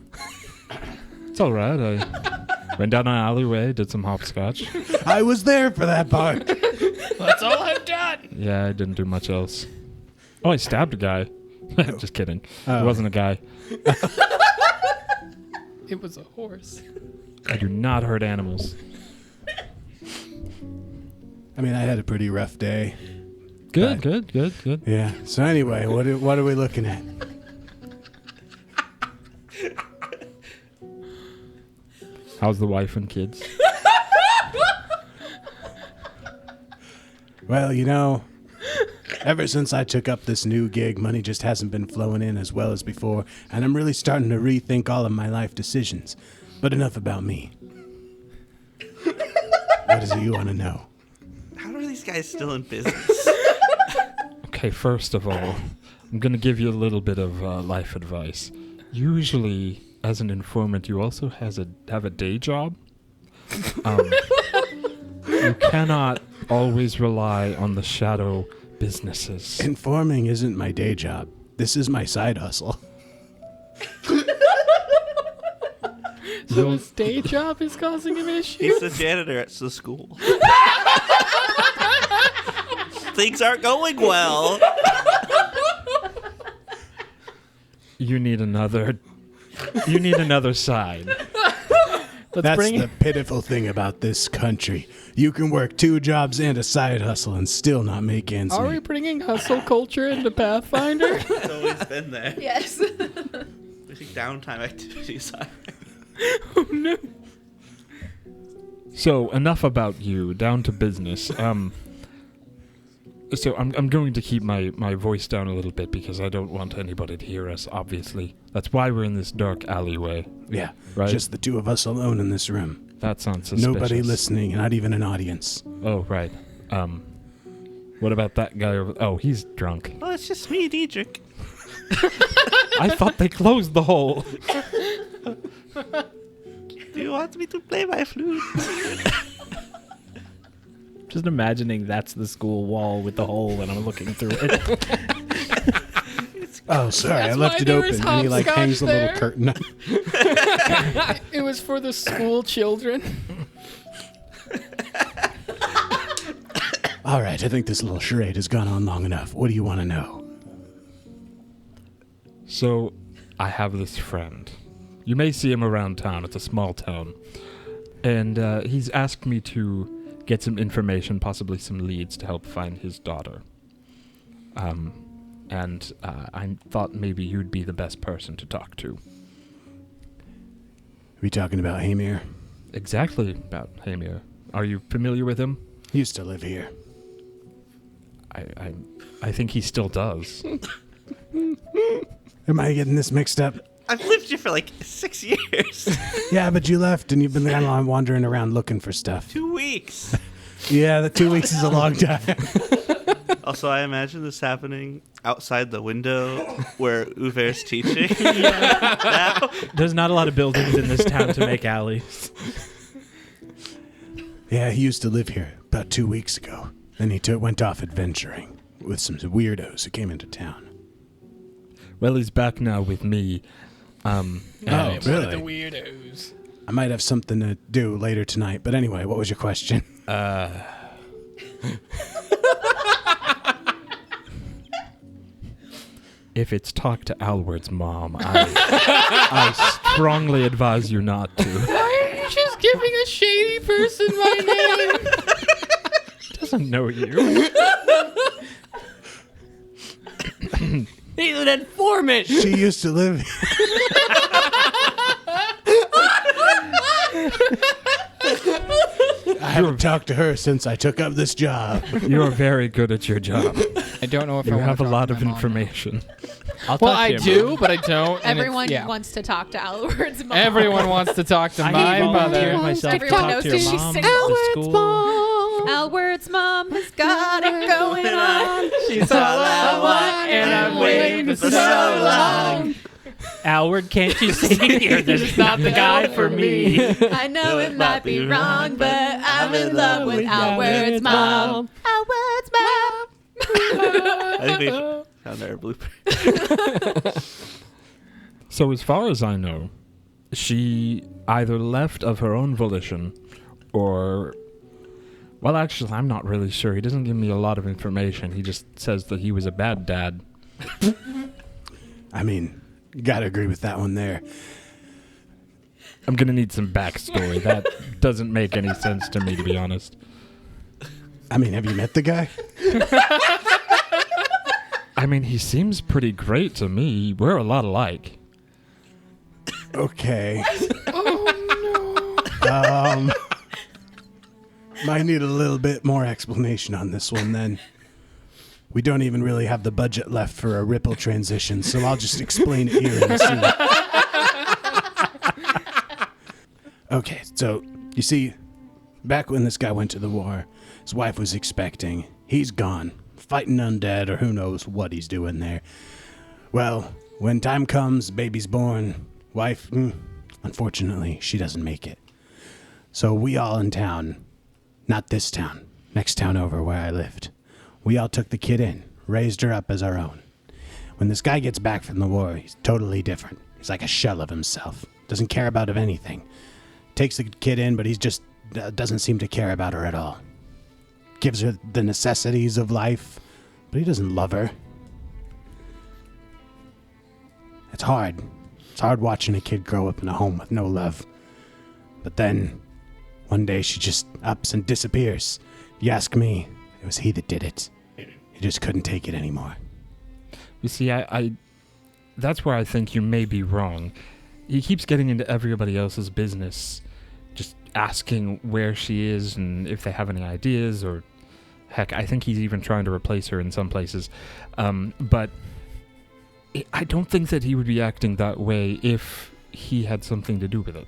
S11: It's all right. I went down an alleyway, did some hopscotch.
S8: I was there for that part.
S5: That's all I've done.
S11: Yeah, I didn't do much else. Oh, I stabbed a guy. Just kidding.
S8: Oh.
S11: It wasn't a guy.
S5: It was a horse.
S11: I do not hurt animals.
S8: I mean, I had a pretty rough day.
S11: Good.
S8: Yeah. So anyway, what are we looking at?
S11: How's the wife and kids?
S8: Well, ever since I took up this new gig, money just hasn't been flowing in as well as before, and I'm really starting to rethink all of my life decisions. But enough about me. What is it you want to know?
S3: How are these guys still in business?
S11: Okay, first of all, I'm going to give you a little bit of life advice. Usually, as an informant, you also have a day job. You cannot always rely on the shadow businesses.
S8: Informing isn't my day job. This is my side hustle.
S5: So his day job is causing him issues?
S3: He's the janitor at the school. Things aren't going well.
S11: You need another side.
S9: That's
S5: bring
S9: the pitiful thing about this country. You can work 2 jobs and a side hustle and still not make ends
S5: Are
S9: meet.
S5: we bringing hustle culture into Pathfinder?
S3: It's always been there.
S6: Yes.
S3: We think downtime activities are.
S5: Oh no.
S11: So enough about you. Down to business. So I'm going to keep my voice down a little bit because I don't want anybody to hear us. Obviously, that's why we're in this dark alleyway.
S9: Yeah,
S11: Right.
S9: just the 2 of us alone in this room.
S11: That sounds suspicious.
S9: Nobody listening, not even an audience.
S11: Oh right. What about that guy over? Oh, he's drunk.
S3: Well, it's just me, Diedrich.
S11: I thought they closed the hole.
S3: Do you want me to play my flute?
S4: Just imagining that's the school wall with the hole and I'm looking through it.
S9: Oh, sorry, I
S5: That's
S9: left
S5: why
S9: it
S5: there
S9: open.
S5: was
S9: And he like hangs a little
S5: hopscotch
S9: curtain up.
S5: It was for the school children.
S9: All right, I think this little charade has gone on long enough. What do you want to know?
S11: So, I have this friend. You may see him around town. It's a small town. And he's asked me to get some information, possibly some leads to help find his daughter. And I thought maybe you'd be the best person to talk to.
S9: Are we talking about Hamir?
S11: Exactly about Hamir. Are you familiar with him?
S9: He used to live here.
S11: I think he still does.
S9: Am I getting this mixed up?
S3: I've lived here for like 6 years.
S9: Yeah, but you left and you've been kind of wandering around looking for stuff.
S3: 2 weeks.
S9: Yeah, the 2 weeks is a long time.
S3: Also, I imagine this happening outside the window where Uver's teaching. Now.
S4: There's not a lot of buildings in this town to make alleys.
S9: Yeah, he used to live here about 2 weeks ago. Then he went off adventuring with some weirdos who came into town.
S11: Well, he's back now with me.
S9: Oh,
S5: One of the
S9: really?
S5: weirdos.
S9: I might have something to do later tonight. But anyway, what was your question?
S11: If it's talk to Alward's mom, I strongly advise you not to.
S5: Why are you just giving a shady person my name?
S11: Doesn't know you.
S10: He's an informant.
S9: She used to live I haven't talked to her since I took up this job.
S11: You're very good at your job.
S5: I don't know if
S11: You
S5: I
S11: have a
S5: want
S11: lot of information.
S4: I'll
S5: Well,
S4: talk to
S5: I
S4: your
S5: do,
S4: mom.
S5: but I don't. and
S6: Everyone
S5: it's- yeah.
S6: wants to talk to Alward's mom.
S5: Everyone wants to talk to my
S4: volunteered
S5: mother.
S4: myself to
S6: Everyone
S4: talk
S6: knows
S4: to your
S6: she's
S4: mom,
S6: single.
S4: the school.
S6: Alward's mom has got it going on.
S5: She's all I want, and I've waited for so long.
S4: Alward, can't you see you're just not the guy for me?
S6: I know it might be wrong, but I'm in love with Alward's mom. Alward's mom.
S3: I think we found our blooper.
S11: So as far as I know, she either left of her own volition or... Well, actually, I'm not really sure. He doesn't give me a lot of information. He just says that he was a bad dad.
S9: I mean, gotta agree with that one there.
S11: I'm going to need some backstory. That doesn't make any sense to me, to be honest.
S9: I mean, have you met the guy?
S11: I mean, he seems pretty great to me. We're a lot alike.
S9: Okay. Might need a little bit more explanation on this one then. We don't even really have the budget left for a ripple transition, so I'll just explain it here in the scene. Okay, so you see, back when this guy went to the war, his wife was expecting. He's gone, fighting undead or who knows what he's doing there. Well, when time comes, baby's born, wife, unfortunately, she doesn't make it. So we all in town, not this town, next town over where I lived, we all took the kid in, raised her up as our own. When this guy gets back from the war, he's totally different. He's like a shell of himself. Doesn't care about anything. Takes the kid in, but he's just doesn't seem to care about her at all. Gives her the necessities of life, but he doesn't love her. It's hard. It's hard watching a kid grow up in a home with no love. But then, one day she just ups and disappears. If you ask me, it was he that did it. He just couldn't take it anymore.
S11: You see, I that's where I think you may be wrong. He keeps getting into everybody else's business, just asking where she is and if they have any ideas, or heck, I think he's even trying to replace her in some places. But I don't think that he would be acting that way if he had something to do with it.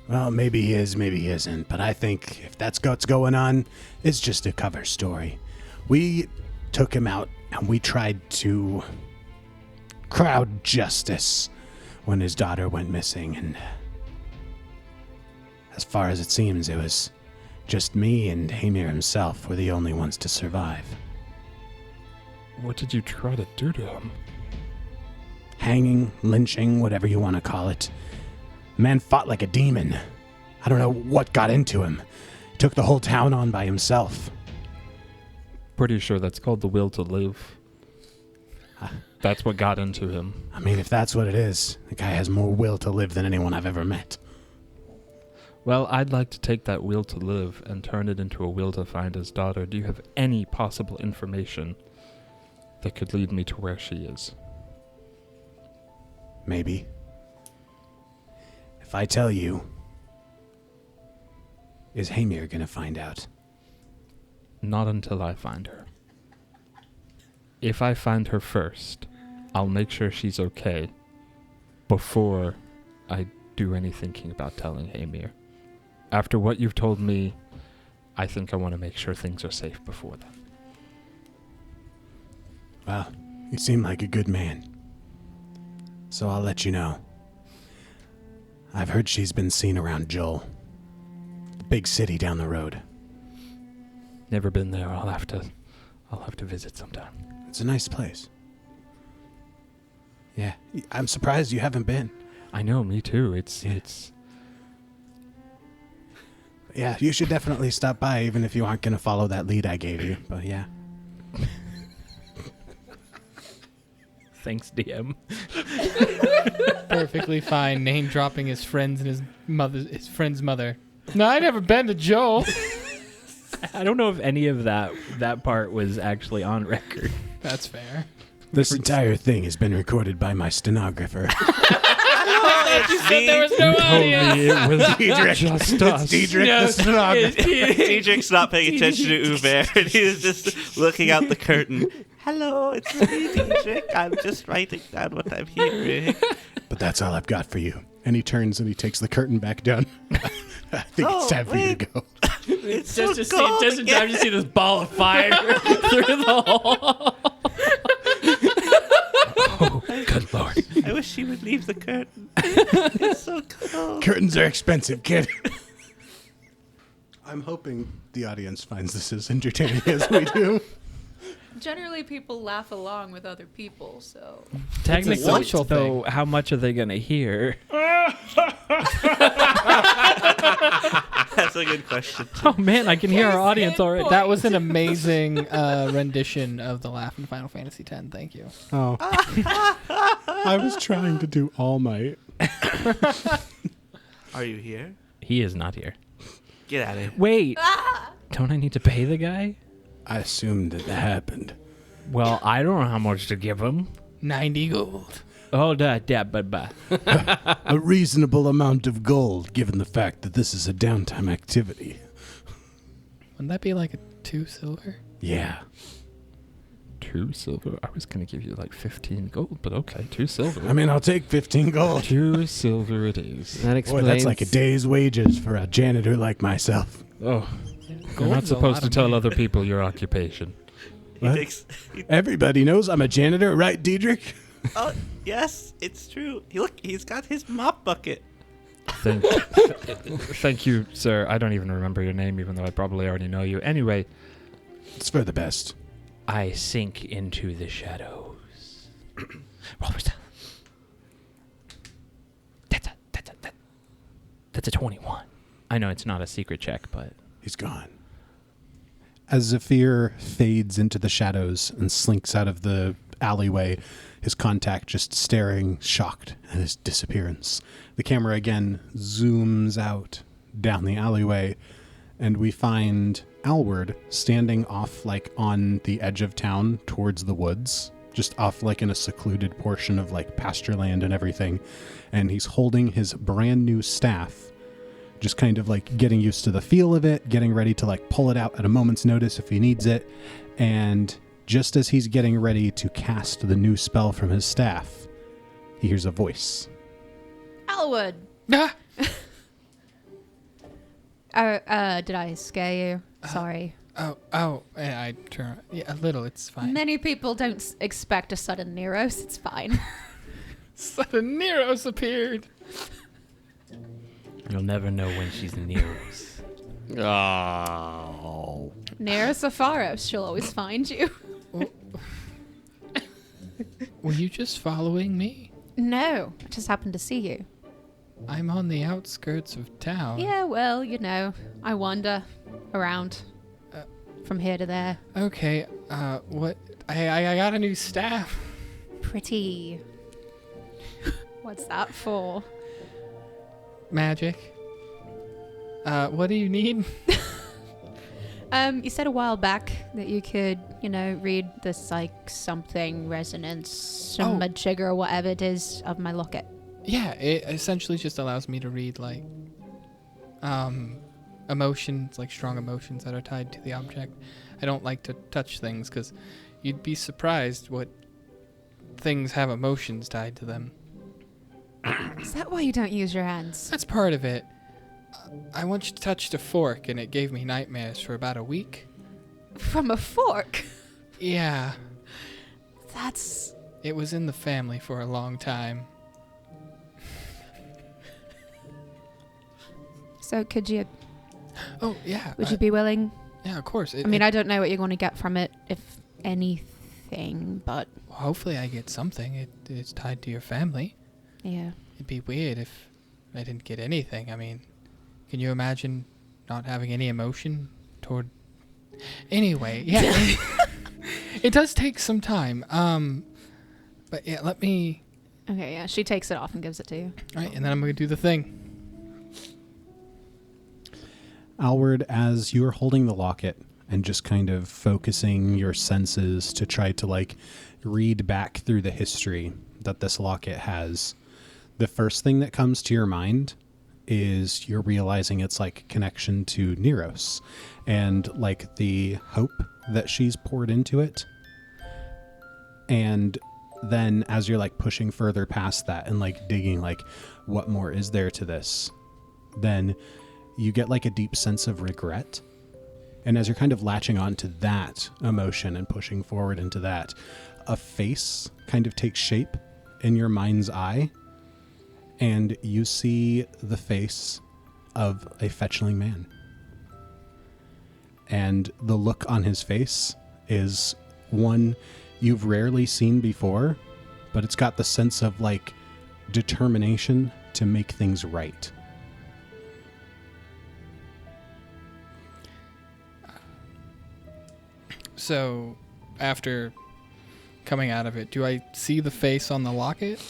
S9: Well, maybe he is, maybe he isn't. But I think if that's what's going on, it's just a cover story. We took him out and we tried to crowd justice when his daughter went missing. And as far as it seems, it was just me and Hamir himself were the only ones to survive.
S11: What did you try to do to him?
S9: Hanging, lynching, whatever you want to call it. The man fought like a demon. I don't know what got into him. He took the whole town on by himself.
S11: Pretty sure that's called the will to live. That's what got into him.
S9: I mean, if that's what it is, the guy has more will to live than anyone I've ever met.
S11: Well, I'd like to take that will to live and turn it into a will to find his daughter. Do you have any possible information that could lead me to where she is?
S9: Maybe. If I tell you, is Hamir gonna find out?
S11: Not until I find her. If I find her first, I'll make sure she's okay before I do any thinking about telling Hamir. After what you've told me, I think I want to make sure things are safe before then.
S9: Well, you seem like a good man. So I'll let you know. I've heard she's been seen around Joel. The big city down the road.
S11: Never been there. I'll have to visit sometime.
S9: It's a nice place. Yeah, I'm surprised you haven't been.
S11: I know, me too. It's
S9: Yeah, you should definitely stop by, even if you aren't going to follow that lead I gave you. But yeah.
S4: Thanks, DM.
S5: Perfectly fine. Name dropping his friends and his friend's mother. No, I never been to Joel.
S4: I don't know if any of that part was actually on record.
S5: That's fair.
S9: This entire thing has been recorded by my stenographer.
S5: You said there was no audio.
S11: it was
S9: Diedrich.
S11: just us.
S9: It's Diedrich the stenographer.
S3: Diedrich's not paying attention to Uber, and he's just looking out the curtain. Hello, it's me, Diedrich. I'm just writing down what I'm hearing.
S9: But that's all I've got for you. And he turns and he takes the curtain back down. I think it's time for you to go.
S3: It's
S4: Just
S3: so
S4: to see,
S3: cold
S4: just in
S3: again.
S4: time to see this ball of fire through the hole.
S11: Oh, good lord.
S3: I wish she would leave the curtain. It's so cold.
S9: Curtains are expensive, kid. I'm hoping the audience finds this as entertaining as we do.
S6: Generally, people laugh along with other people, so.
S4: Technically,
S5: social
S4: though, how much are they going to hear?
S3: That's a good question.
S4: Oh, man, I can hear our audience already.
S5: That was an amazing rendition of the laugh in Final Fantasy X. Thank you.
S8: Oh. I was trying to do All Might.
S3: Are you here?
S4: He is not here.
S3: Get out of here.
S4: Wait, don't I need to pay the guy?
S9: I assumed that happened.
S4: Well, I don't know how much to give him.
S5: 90 gold.
S4: Oh, but.
S9: A reasonable amount of gold, given the fact that this is a downtime activity.
S5: Wouldn't that be like a 2 silver?
S9: Yeah.
S11: 2 silver? I was going to give you like 15 gold, but okay, 2 silver.
S9: I mean, I'll take 15 gold.
S11: 2 silver it is.
S7: That
S9: Boy,
S7: explains.
S9: that's like a day's wages for a janitor like myself.
S11: Oh, you're
S5: Gold's
S11: not
S5: a
S11: supposed
S5: lot
S11: to
S5: of
S11: tell
S5: money.
S11: other people your occupation.
S3: He
S9: What?
S3: thinks,
S9: Everybody knows I'm a janitor, right, Diedrich?
S3: oh, yes, it's true. He's got his mop bucket.
S11: Thank you, sir. I don't even remember your name, even though I probably already know you. Anyway,
S9: It's for the best.
S4: I sink into the shadows. Roll for That's a 21. I know it's not a secret check, but
S9: He's gone.
S8: As Zephyr fades into the shadows and slinks out of the alleyway, his contact just staring, shocked at his disappearance. The camera again zooms out down the alleyway, and we find Alward standing off like on the edge of town towards the woods, just off like in a secluded portion of like pasture land and everything. And he's holding his brand new staff, just kind of like getting used to the feel of it, getting ready to like pull it out at a moment's notice if he needs it. And just as he's getting ready to cast the new spell from his staff, he hears a voice.
S6: Alward.
S5: Ah!
S6: Did I scare you? Sorry.
S5: Oh, and I turn. Yeah, a little, it's fine.
S6: Many people don't expect a sudden Neros. It's fine.
S5: Sudden Neros appeared.
S10: You'll never know when she's Neros.
S8: Oh.
S6: Neros or Pharos, she'll always find you.
S5: Were you just following me?
S6: No, I just happened to see you.
S5: I'm on the outskirts of town.
S6: Yeah, well, you know, I wander around from here to there.
S5: Okay, what? I got a new staff.
S6: Pretty. What's that for?
S5: Magic. What do you need?
S6: You said a while back that you could, you know, read the something resonance, majigger or whatever it is of my locket.
S5: Yeah, it essentially just allows me to read like emotions, like strong emotions that are tied to the object. I don't like to touch things because you'd be surprised what things have emotions tied to them.
S6: Is that why you don't use your hands?
S5: That's part of it. I once touched a fork and it gave me nightmares for about a week.
S6: From a fork?
S5: Yeah.
S6: That's...
S5: It was in the family for a long time.
S6: So could you...
S5: Oh, yeah.
S6: Would you be willing?
S5: Yeah, of course.
S6: I mean, I don't know what you're going to get from it, if anything, but...
S5: Well, hopefully I get something. It's tied to your family.
S6: Yeah.
S5: It'd be weird if I didn't get anything. I mean, can you imagine not having any emotion toward... Anyway, yeah. It does take some time. But yeah, let me...
S6: Okay, yeah, she takes it off and gives it to you.
S5: All right, and then I'm going to do the thing.
S8: Alward, as you're holding the locket and just kind of focusing your senses to try to like read back through the history that this locket has, the first thing that comes to your mind is you're realizing it's like connection to Neros and like the hope that she's poured into it. And then as you're like pushing further past that and like digging like what more is there to this, then you get like a deep sense of regret. And as you're kind of latching on to that emotion and pushing forward into that, a face kind of takes shape in your mind's eye, and you see the face of a fetchling man. And the look on his face is one you've rarely seen before, but it's got the sense of like determination to make things right.
S5: So, after coming out of it, do I see the face on the locket?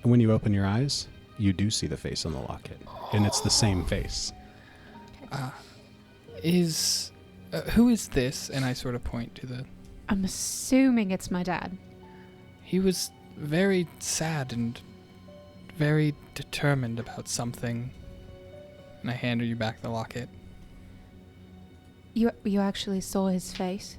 S8: And when you open your eyes, you do see the face on the locket. And it's the same face.
S5: Who is this? And I sort of point to the...
S6: I'm assuming it's my dad.
S5: He was very sad and very determined about something. And I handed you back the locket.
S6: You actually saw his face?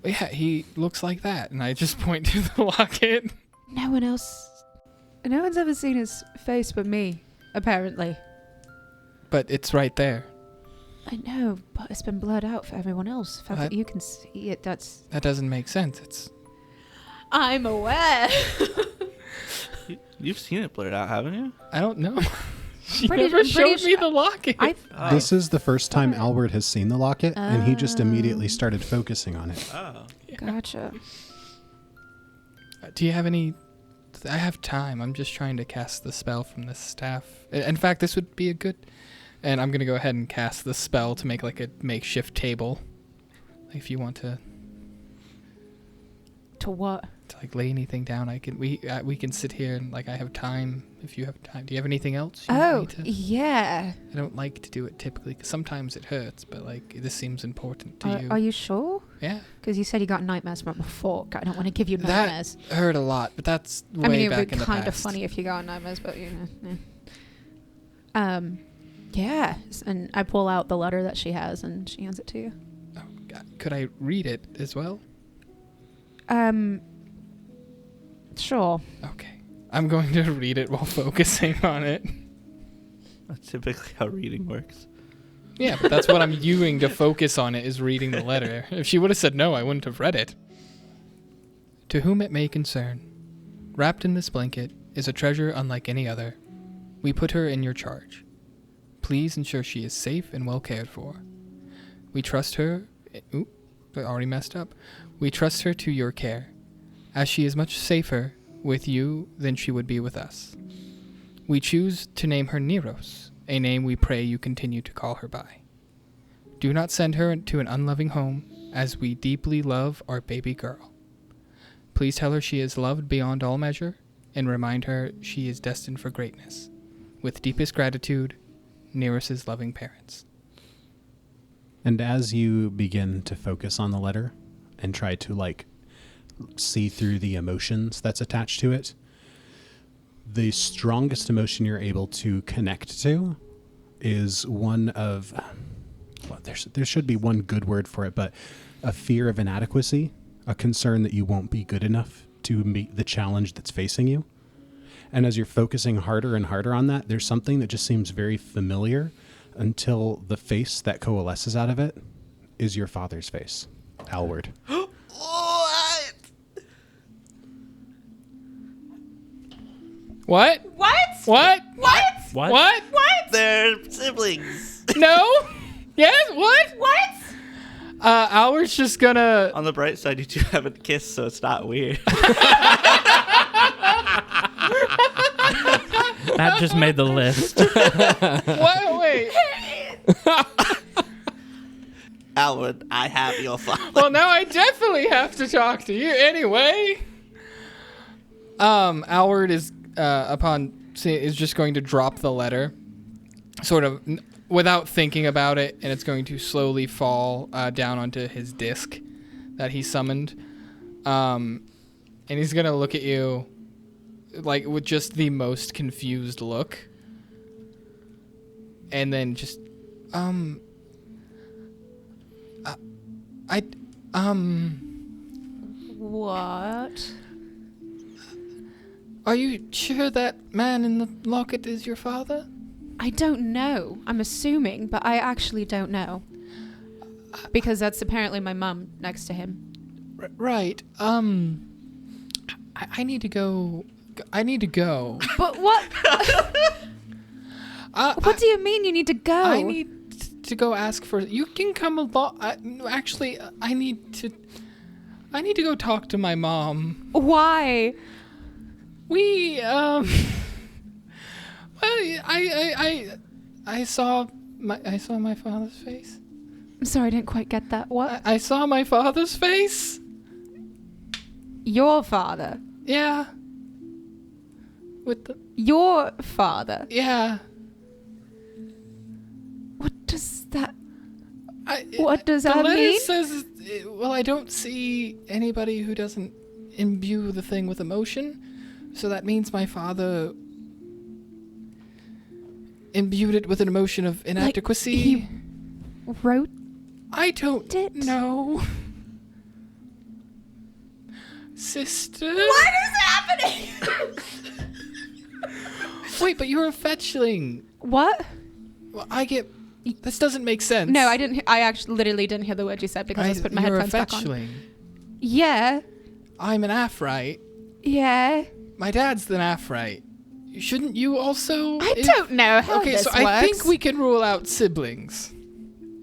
S5: Yeah, he looks like that. And I just point to the locket.
S6: No one's ever seen his face but me, apparently.
S5: But it's right there.
S6: I know, but it's been blurred out for everyone else. The fact that you can see it, that
S5: doesn't make sense.
S6: I'm aware.
S3: You've seen it blurred out, haven't you?
S5: I don't know. She never showed me the locket.
S8: This is the first time Alward has seen the locket, and he just immediately started focusing on it.
S3: Oh.
S5: Yeah.
S6: Gotcha.
S5: Do you have any... I have time. I'm just trying to cast the spell from this staff. In fact, this would be a good... And I'm going to go ahead and cast the spell to make like a makeshift table. If you want to...
S6: To what?
S5: To like lay anything down. We can sit here and like I have time if you have time. Do you have anything else?
S6: Yeah.
S5: I don't like to do it typically because sometimes it hurts, but like this seems important to you.
S6: Are you sure?
S5: Yeah.
S6: Because you said you got nightmares from a fork. I don't want to give you nightmares.
S5: That hurt a lot, but that's way back in the past.
S6: It would be kind of funny if you got nightmares, but yeah. And I pull out the letter that she has, and she hands it to you.
S5: Oh God. Could I read it as well?
S6: Sure.
S5: Okay. I'm going to read it while focusing on it.
S3: That's typically how reading works.
S5: Yeah, but that's what I'm using to focus on it, is reading the letter. If she would have said no, I wouldn't have read it. To whom it may concern, wrapped in this blanket is a treasure unlike any other. We put her in your charge. Please ensure she is safe and well cared for. We trust her... Oop, I already messed up. We trust her to your care, as she is much safer with you than she would be with us. We choose to name her Neros, a name we pray you continue to call her by. Do not send her to an unloving home, as we deeply love our baby girl. Please tell her she is loved beyond all measure, and remind her she is destined for greatness. With deepest gratitude, Neros' loving parents.
S8: And as you begin to focus on the letter and try to see through the emotions that's attached to it, the strongest emotion you're able to connect to is one of, well, there should be one good word for it, but a fear of inadequacy, a concern that you won't be good enough to meet the challenge that's facing you. And as you're focusing harder and harder on that, there's something that just seems very familiar until the face that coalesces out of it is your father's face, Alward.
S5: What? What?
S3: They're siblings.
S5: No? Yes? What? Alward's just gonna...
S3: On the bright side, you two haven't kissed, so it's not weird.
S4: That just made the list.
S5: What? Wait.
S3: Alward, I have your father.
S5: Well, now I definitely have to talk to you anyway. Alward is is just going to drop the letter, sort of without thinking about it, and it's going to slowly fall down onto his disc that he summoned. And he's gonna look at you, like with just the most confused look, and then just,
S6: What?
S5: Are you sure that man in the locket is your father?
S6: I don't know. I'm assuming, but I actually don't know. Because that's apparently my mum next to him.
S5: Right. I need to go. I need to go.
S6: But what? What do you mean you need to go?
S5: I need to go ask for... You can come along. Actually, I need to go talk to my mom.
S6: Why?
S5: Well, I saw my father's face.
S6: I'm sorry, I didn't quite get that. What?
S5: I saw my father's face.
S6: Your father?
S5: Yeah.
S6: Your father?
S5: Yeah.
S6: What does that... What does that mean?
S5: The letter says... Well, I don't see anybody who doesn't imbue the thing with emotion. So that means my father imbued it with an emotion of inadequacy.
S6: Like he wrote
S5: I don't
S6: it?
S5: know. Sister?
S6: What is happening?
S5: Wait, but you're a fetchling.
S6: What?
S5: Well, this doesn't make sense.
S6: No, I didn't. I actually literally didn't hear the word you said because I just put my headphones back on.
S5: You're a fetchling.
S6: Yeah.
S5: I'm an Aphrite.
S6: Yeah.
S5: My dad's an Aphrite. Shouldn't you also?
S6: I don't know how this works.
S5: I think we can rule out siblings.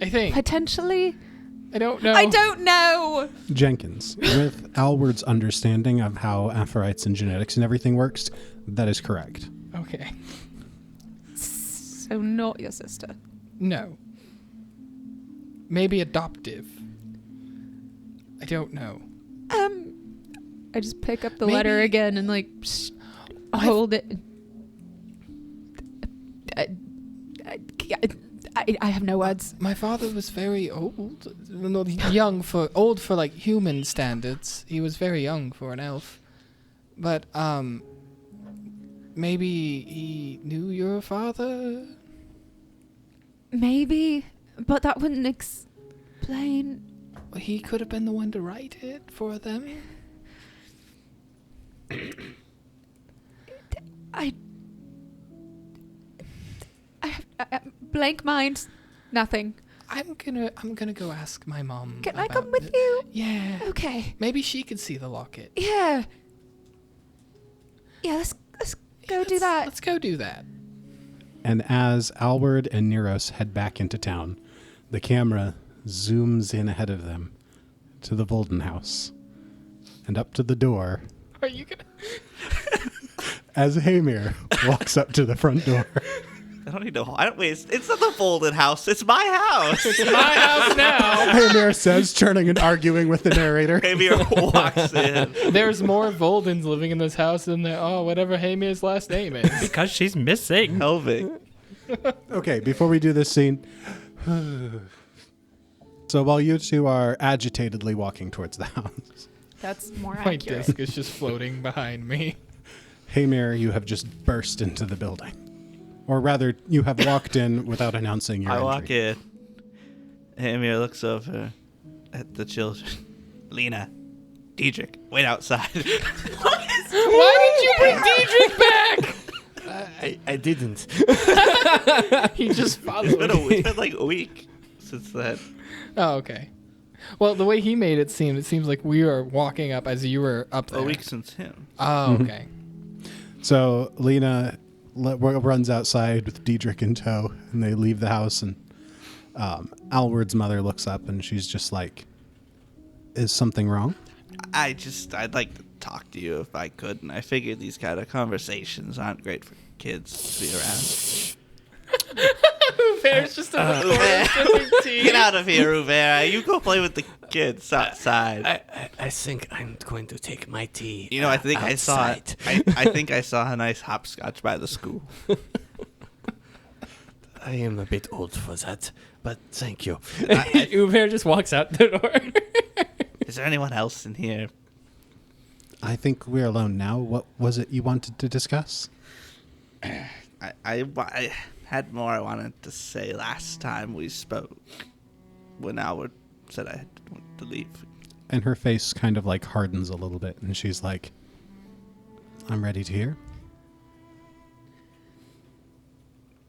S5: I think.
S6: Potentially.
S5: I don't know.
S6: I don't know.
S8: Jenkins, with Alward's understanding of how Aphorites and genetics and everything works, that is correct.
S5: Okay.
S6: So not your sister.
S5: No. Maybe adoptive. I don't know.
S6: I just pick up the letter again and like hold it. I have no words.
S5: My father was very old, old for like human standards. He was very young for an elf, but maybe he knew your father.
S6: Maybe, but that wouldn't explain.
S5: He could have been the one to write it for them.
S6: I have blank mind. Nothing.
S5: I'm gonna go ask my mom.
S6: Can I come with you?
S5: Yeah.
S6: Okay.
S5: Maybe she could see the locket.
S6: Yeah. Yeah. Let's go do that.
S5: Let's go do that.
S8: And as Alward and Neros head back into town, the camera zooms in ahead of them to the Volden house and up to the door.
S5: Are you gonna?
S8: As Hamir walks up to the front door.
S3: I don't need to. It's not the Volden house. It's my house.
S5: It's my house now.
S8: Hamir says, turning and arguing with the narrator.
S3: Hamir walks in.
S5: There's more Voldens living in this house than there. Oh, whatever Hamir's last name is.
S4: Because she's missing.
S3: Helvig.
S8: Okay, before we do this scene. So while you two are agitatedly walking towards the house,
S6: That's more
S5: My
S6: accurate.
S5: disc is just floating behind me.
S8: Hamir, you have just burst into the building. Or rather, you have walked in without announcing your
S3: I
S8: entry.
S3: walk in. Hamir looks over at the children. Lena, Diedrich, wait outside.
S5: Why did you bring Diedrich back?
S7: I didn't.
S5: He just followed.
S3: It's been like a week since then.
S5: Oh, okay. Well, the way he made it seems like we are walking up as you were up there.
S3: A week since him.
S5: Oh, okay.
S8: So Lena runs outside with Diedrich in tow, and they leave the house, and Alward's mother looks up, and she's just like, is something wrong?
S3: I'd like to talk to you if I could, and I figured these kind of conversations aren't great for kids to be around.
S5: Uber's just in the corner sipping tea.
S3: Get out of here, Uber. You go play with the kids outside.
S7: I think I'm going to take my tea.
S3: You know, I think
S7: outside.
S3: I think I saw a nice hopscotch by the school.
S7: I am a bit old for that, but thank you.
S4: Uber just walks out the door.
S3: Is there anyone else in here?
S8: I think we're alone now. What was it you wanted to discuss?
S3: I had more I wanted to say last time we spoke, when Alward said I had to leave.
S8: And her face kind of like hardens a little bit, and she's like, I'm ready to hear.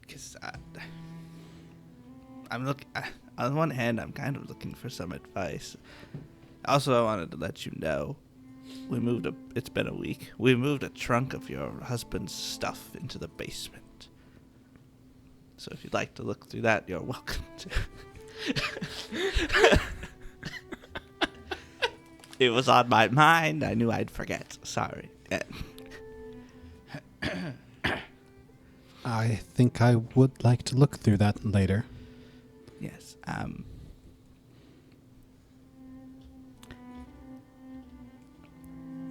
S3: Because I'm looking. On one hand, I'm kind of looking for some advice. Also, I wanted to let you know, it's been a week. We moved a trunk of your husband's stuff into the basement. So if you'd like to look through that, you're welcome to. It was on my mind. I knew I'd forget. Sorry.
S8: I think I would like to look through that later.
S3: Yes.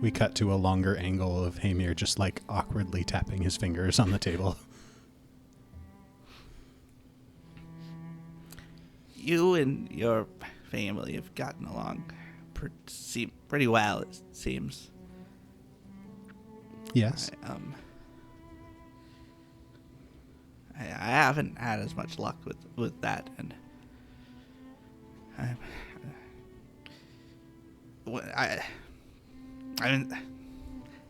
S8: We cut to a longer angle of Hamir just like awkwardly tapping his fingers on the table.
S3: You and your family have gotten along pretty well, it seems.
S8: Yes.
S3: I haven't had as much luck with that, and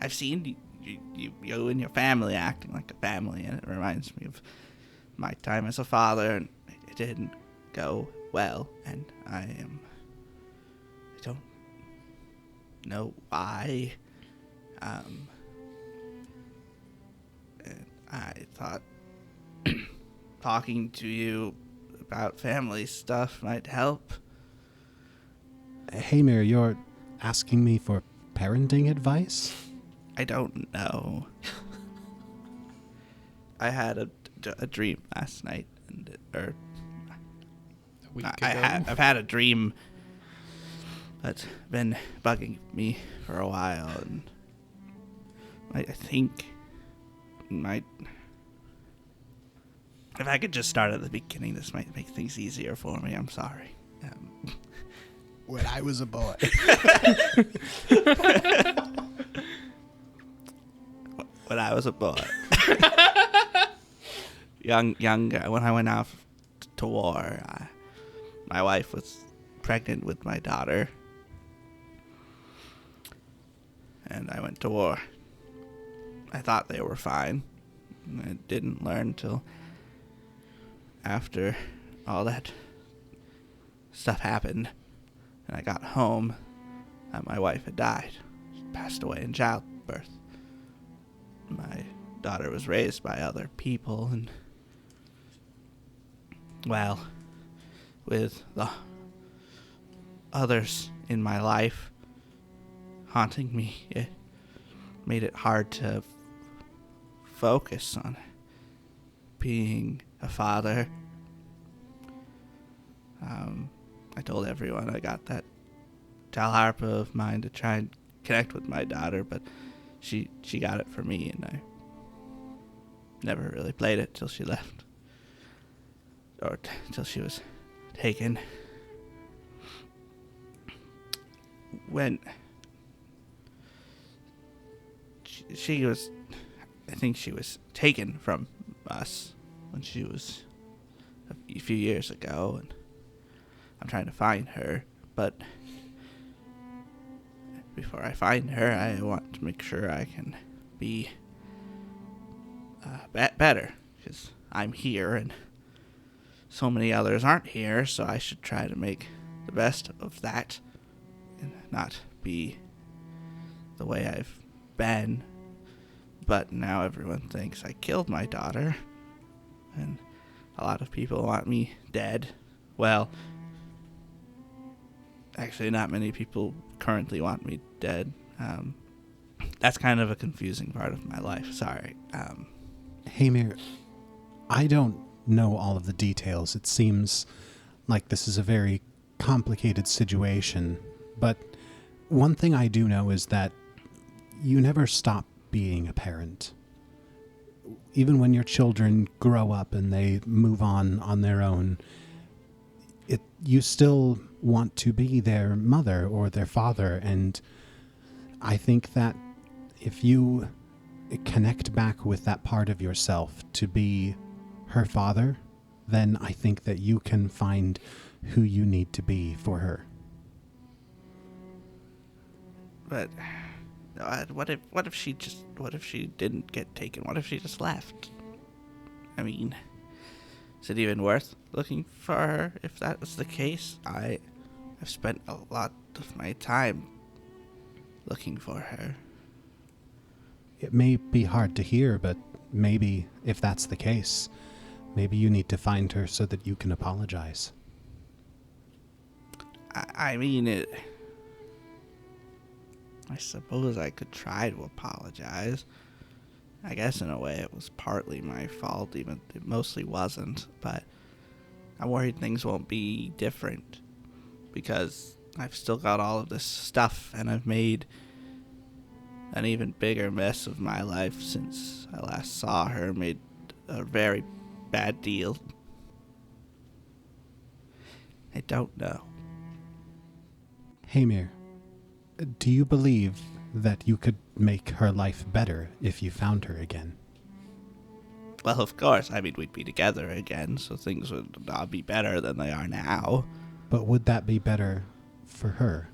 S3: I've seen you and your family acting like a family, and it reminds me of my time as a father, and it didn't go well, and I don't know why. I thought talking to you about family stuff might help.
S8: Hamir, you're asking me for parenting advice?
S3: I don't know. I had a dream last night, I've had a dream that's been bugging me for a while, and I think might. If I could just start at the beginning, this might make things easier for me. I'm sorry.
S9: When I was a boy.
S3: When I was a boy. Younger, when I went off to war, my wife was pregnant with my daughter. And I went to war. I thought they were fine. I didn't learn till after all that stuff happened. And I got home, and my wife had died. She passed away in childbirth. My daughter was raised by other people, and, well, with the others in my life haunting me, it made it hard to focus on being a father. I told everyone I got that talharpa of mine to try and connect with my daughter, but she got it for me, and I never really played it till she left. Or till she was taken. When she was, I think she was taken from us when she was a few years ago, and I'm trying to find her, but before I find her, I want to make sure I can be better, because I'm here and so many others aren't here, so I should try to make the best of that and not be the way I've been. But now everyone thinks I killed my daughter, and a lot of people want me dead. Well, actually not many people currently want me dead. That's kind of a confusing part of my life. Sorry.
S8: Hamir, I don't know all of the details. It seems like this is a very complicated situation, but one thing I do know is that you never stop being a parent. Even when your children grow up and they move on their own, you still want to be their mother or their father, and I think that if you connect back with that part of yourself to be her father, then I think that you can find who you need to be for her.
S3: But what if she didn't get taken? What if she just left? I mean, is it even worth looking for her if that was the case? I've spent a lot of my time looking for her.
S8: It may be hard to hear, but maybe if that's the case, maybe you need to find her so that you can apologize.
S3: I mean, I suppose I could try to apologize. I guess in a way it was partly my fault, even it mostly wasn't, but I'm worried things won't be different because I've still got all of this stuff, and I've made an even bigger mess of my life since I last saw her, made a very bad deal. I don't know.
S8: Hamir, do you believe that you could make her life better if you found her again?
S3: Well, of course. I mean, we'd be together again, so things would not be better than they are now.
S8: But would that be better for her?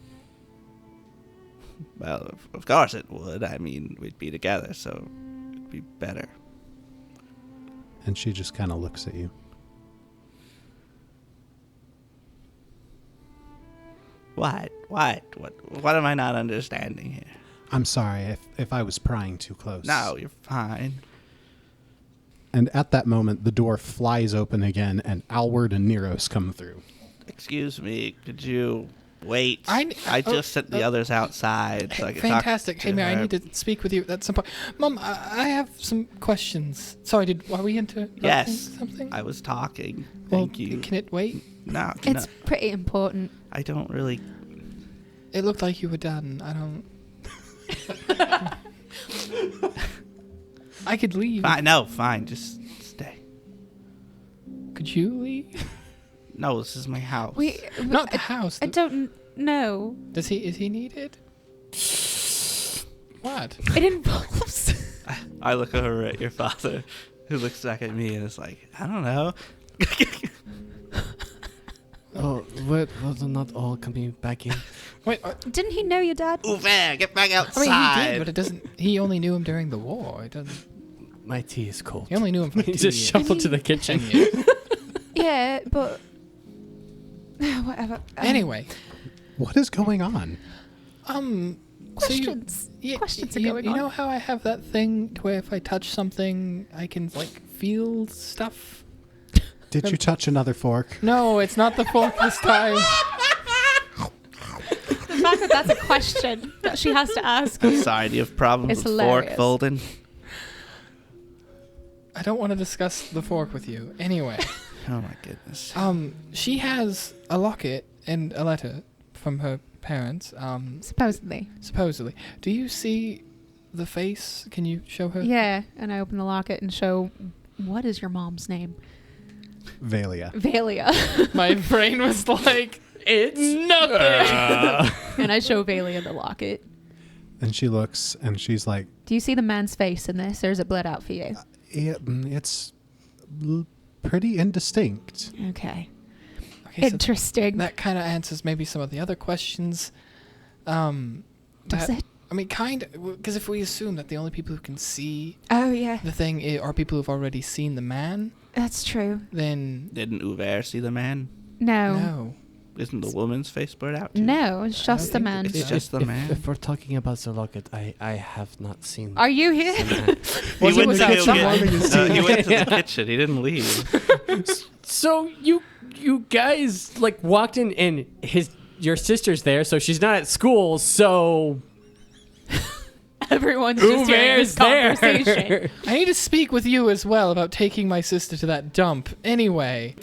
S3: Well, of course it would. I mean, we'd be together, so it'd be better.
S8: And she just kind of looks at you.
S3: What? What am I not understanding here?
S8: I'm sorry if I was prying too close.
S3: No, you're fine.
S8: And at that moment, the door flies open again, and Alward and Neros come through.
S3: Excuse me, could you wait?
S5: I
S3: just sent the others outside so I could
S5: fantastic.
S3: talk
S5: Hey,
S3: to
S5: Mary,
S3: her.
S5: I need to speak with you at some point. Mom, I have some questions. Sorry, are we into
S3: Yes,
S5: something?
S3: I was talking.
S5: Well,
S3: Thank you.
S5: Can it wait?
S3: No,
S6: It's pretty important.
S3: I don't really...
S5: It looked like you were done. I don't... I could leave.
S3: Fine. Just stay.
S5: Could you leave?
S3: No, this is my house.
S5: Not the house.
S6: I don't know.
S5: Is he needed? What?
S6: It involves.
S3: I look over at your father, who looks back at me and is like, I don't know.
S7: Oh, we're not all coming back in.
S5: Wait,
S6: Didn't he know your dad?
S3: Uwe, get back outside.
S5: I mean, he did, but it doesn't. He only knew him during the war. It doesn't.
S7: My tea is cold.
S5: He only knew him for like
S10: He
S5: 2
S10: just
S5: years.
S10: shuffled to the kitchen.
S5: 10 years.
S6: Yeah, but whatever.
S5: Anyway,
S8: What is going on?
S6: questions. Questions are going
S5: You
S6: on.
S5: know how I have that thing to where if I touch something, I can like feel stuff.
S8: Did you touch another fork?
S5: No, it's not the fork this time.
S6: The fact that that's a question that she has to ask.
S3: Sorry, do you have problems
S6: It's
S3: with
S6: hilarious.
S3: fork folding?
S5: I don't want to discuss the fork with you. Anyway,
S3: Oh my goodness.
S5: she has a locket and a letter from her parents.
S6: Supposedly.
S5: Supposedly. Do you see the face? Can you show her?
S6: Yeah, and I open the locket and show. What is your mom's name?
S8: Valia.
S6: Valia.
S5: My brain was like,
S10: It's
S5: nothing.
S6: And I show Valia the locket.
S8: And she looks and she's like,
S6: Do you see the man's face in this, or is it blurred out for you?
S8: it's pretty indistinct.
S6: Okay.
S5: Okay, so
S6: Interesting.
S5: that kind of answers maybe some of the other questions.
S6: Does it?
S5: I mean, because if we assume that the only people who can see
S6: Oh, yeah.
S5: the thing are people who've already seen the man,
S6: That's true.
S5: then
S3: Didn't Uwe see the man?
S6: No.
S3: Isn't the woman's face blurred out too?
S6: No, it's just the
S5: think
S6: man.
S3: It's just the man.
S7: If we're talking about the locket, I have not seen.
S6: Are you here?
S7: the man.
S3: He
S5: Was it
S3: went
S5: without
S3: to go
S5: someone?
S3: get. He went to the kitchen. He didn't leave.
S10: So you guys like walked in and your sister's there, so she's not at school, so
S6: Everyone's just hearing this
S10: Uwe's there.
S6: conversation.
S5: I need to speak with you as well about taking my sister to that dump. Anyway,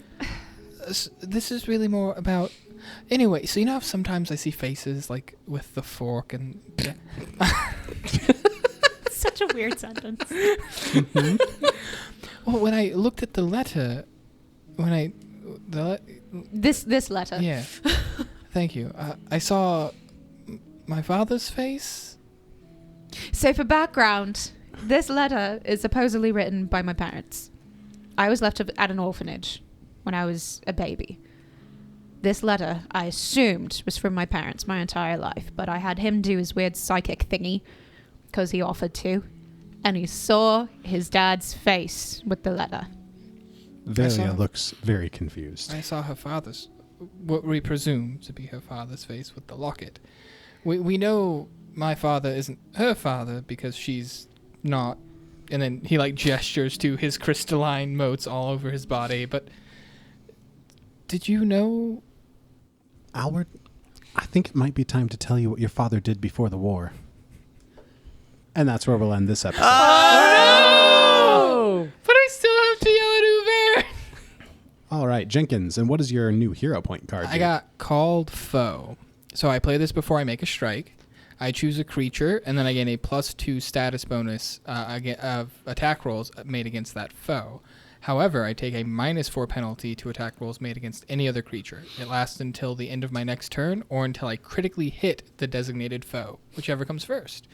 S5: this is really more about... Anyway, so you know how sometimes I see faces, like, with the fork and...
S6: Such a weird sentence.
S5: Well, when I looked at the letter...
S6: This letter.
S5: Yeah. Thank you. I saw my father's face.
S6: So for background, this letter is supposedly written by my parents. I was left at an orphanage when I was a baby. This letter, I assumed, was from my parents my entire life, but I had him do his weird psychic thingy because he offered to, and he saw his dad's face with the letter.
S8: Valia looks very confused.
S5: I saw her father's, what we presume to be her father's face with the locket. We know my father isn't her father because she's not. And then he like gestures to his crystalline motes all over his body. But did you know?
S8: Alward, I think it might be time to tell you what your father did before the war. And that's where we'll end this episode.
S10: Oh!
S5: But I still have to yell at Uber.
S8: All right, Jenkins, and what is your new hero point card?
S5: I got called foe. So I play this before I make a strike. I choose a creature, and then I gain a +2 status bonus of attack rolls made against that foe. However, I take a -4 penalty to attack rolls made against any other creature. It lasts until the end of my next turn, or until I critically hit the designated foe, whichever comes first.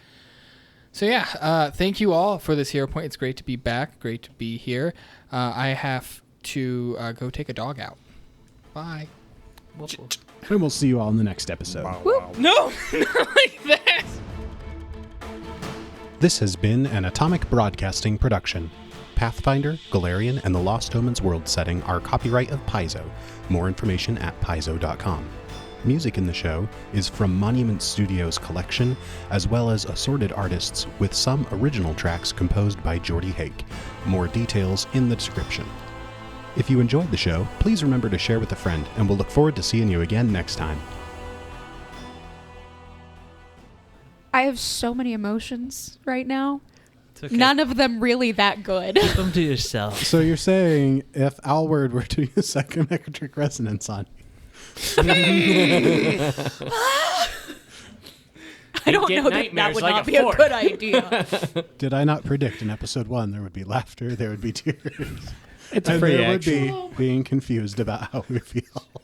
S5: So yeah, thank you all for this hero point. It's great to be back. Great to be here. I have to go take a dog out. Bye.
S8: And we'll see you all in the next episode.
S5: No, not like that.
S8: This has been an Atomic Broadcasting production. Pathfinder, Galarian, and the Lost Omens world setting are copyright of Paizo. More information at paizo.com. Music in the show is from Monument Studios' collection, as well as assorted artists, with some original tracks composed by Jordy Hake. More details in the description. If you enjoyed the show, please remember to share with a friend, and we'll look forward to seeing you again next time.
S6: I have so many emotions right now.
S4: It's okay.
S6: None of them really that good.
S4: Keep them to yourself.
S8: So you're saying if Alward were to use psychometric resonance on you,
S6: I don't
S10: get
S6: know that
S10: nightmares
S6: would
S10: like
S6: not
S10: a
S6: be a
S10: fork.
S6: good idea.
S8: Did I not predict in episode 1 there would be laughter, there would be tears?
S10: It's a
S8: And
S10: free
S8: there
S10: action.
S8: would be being confused about how we feel.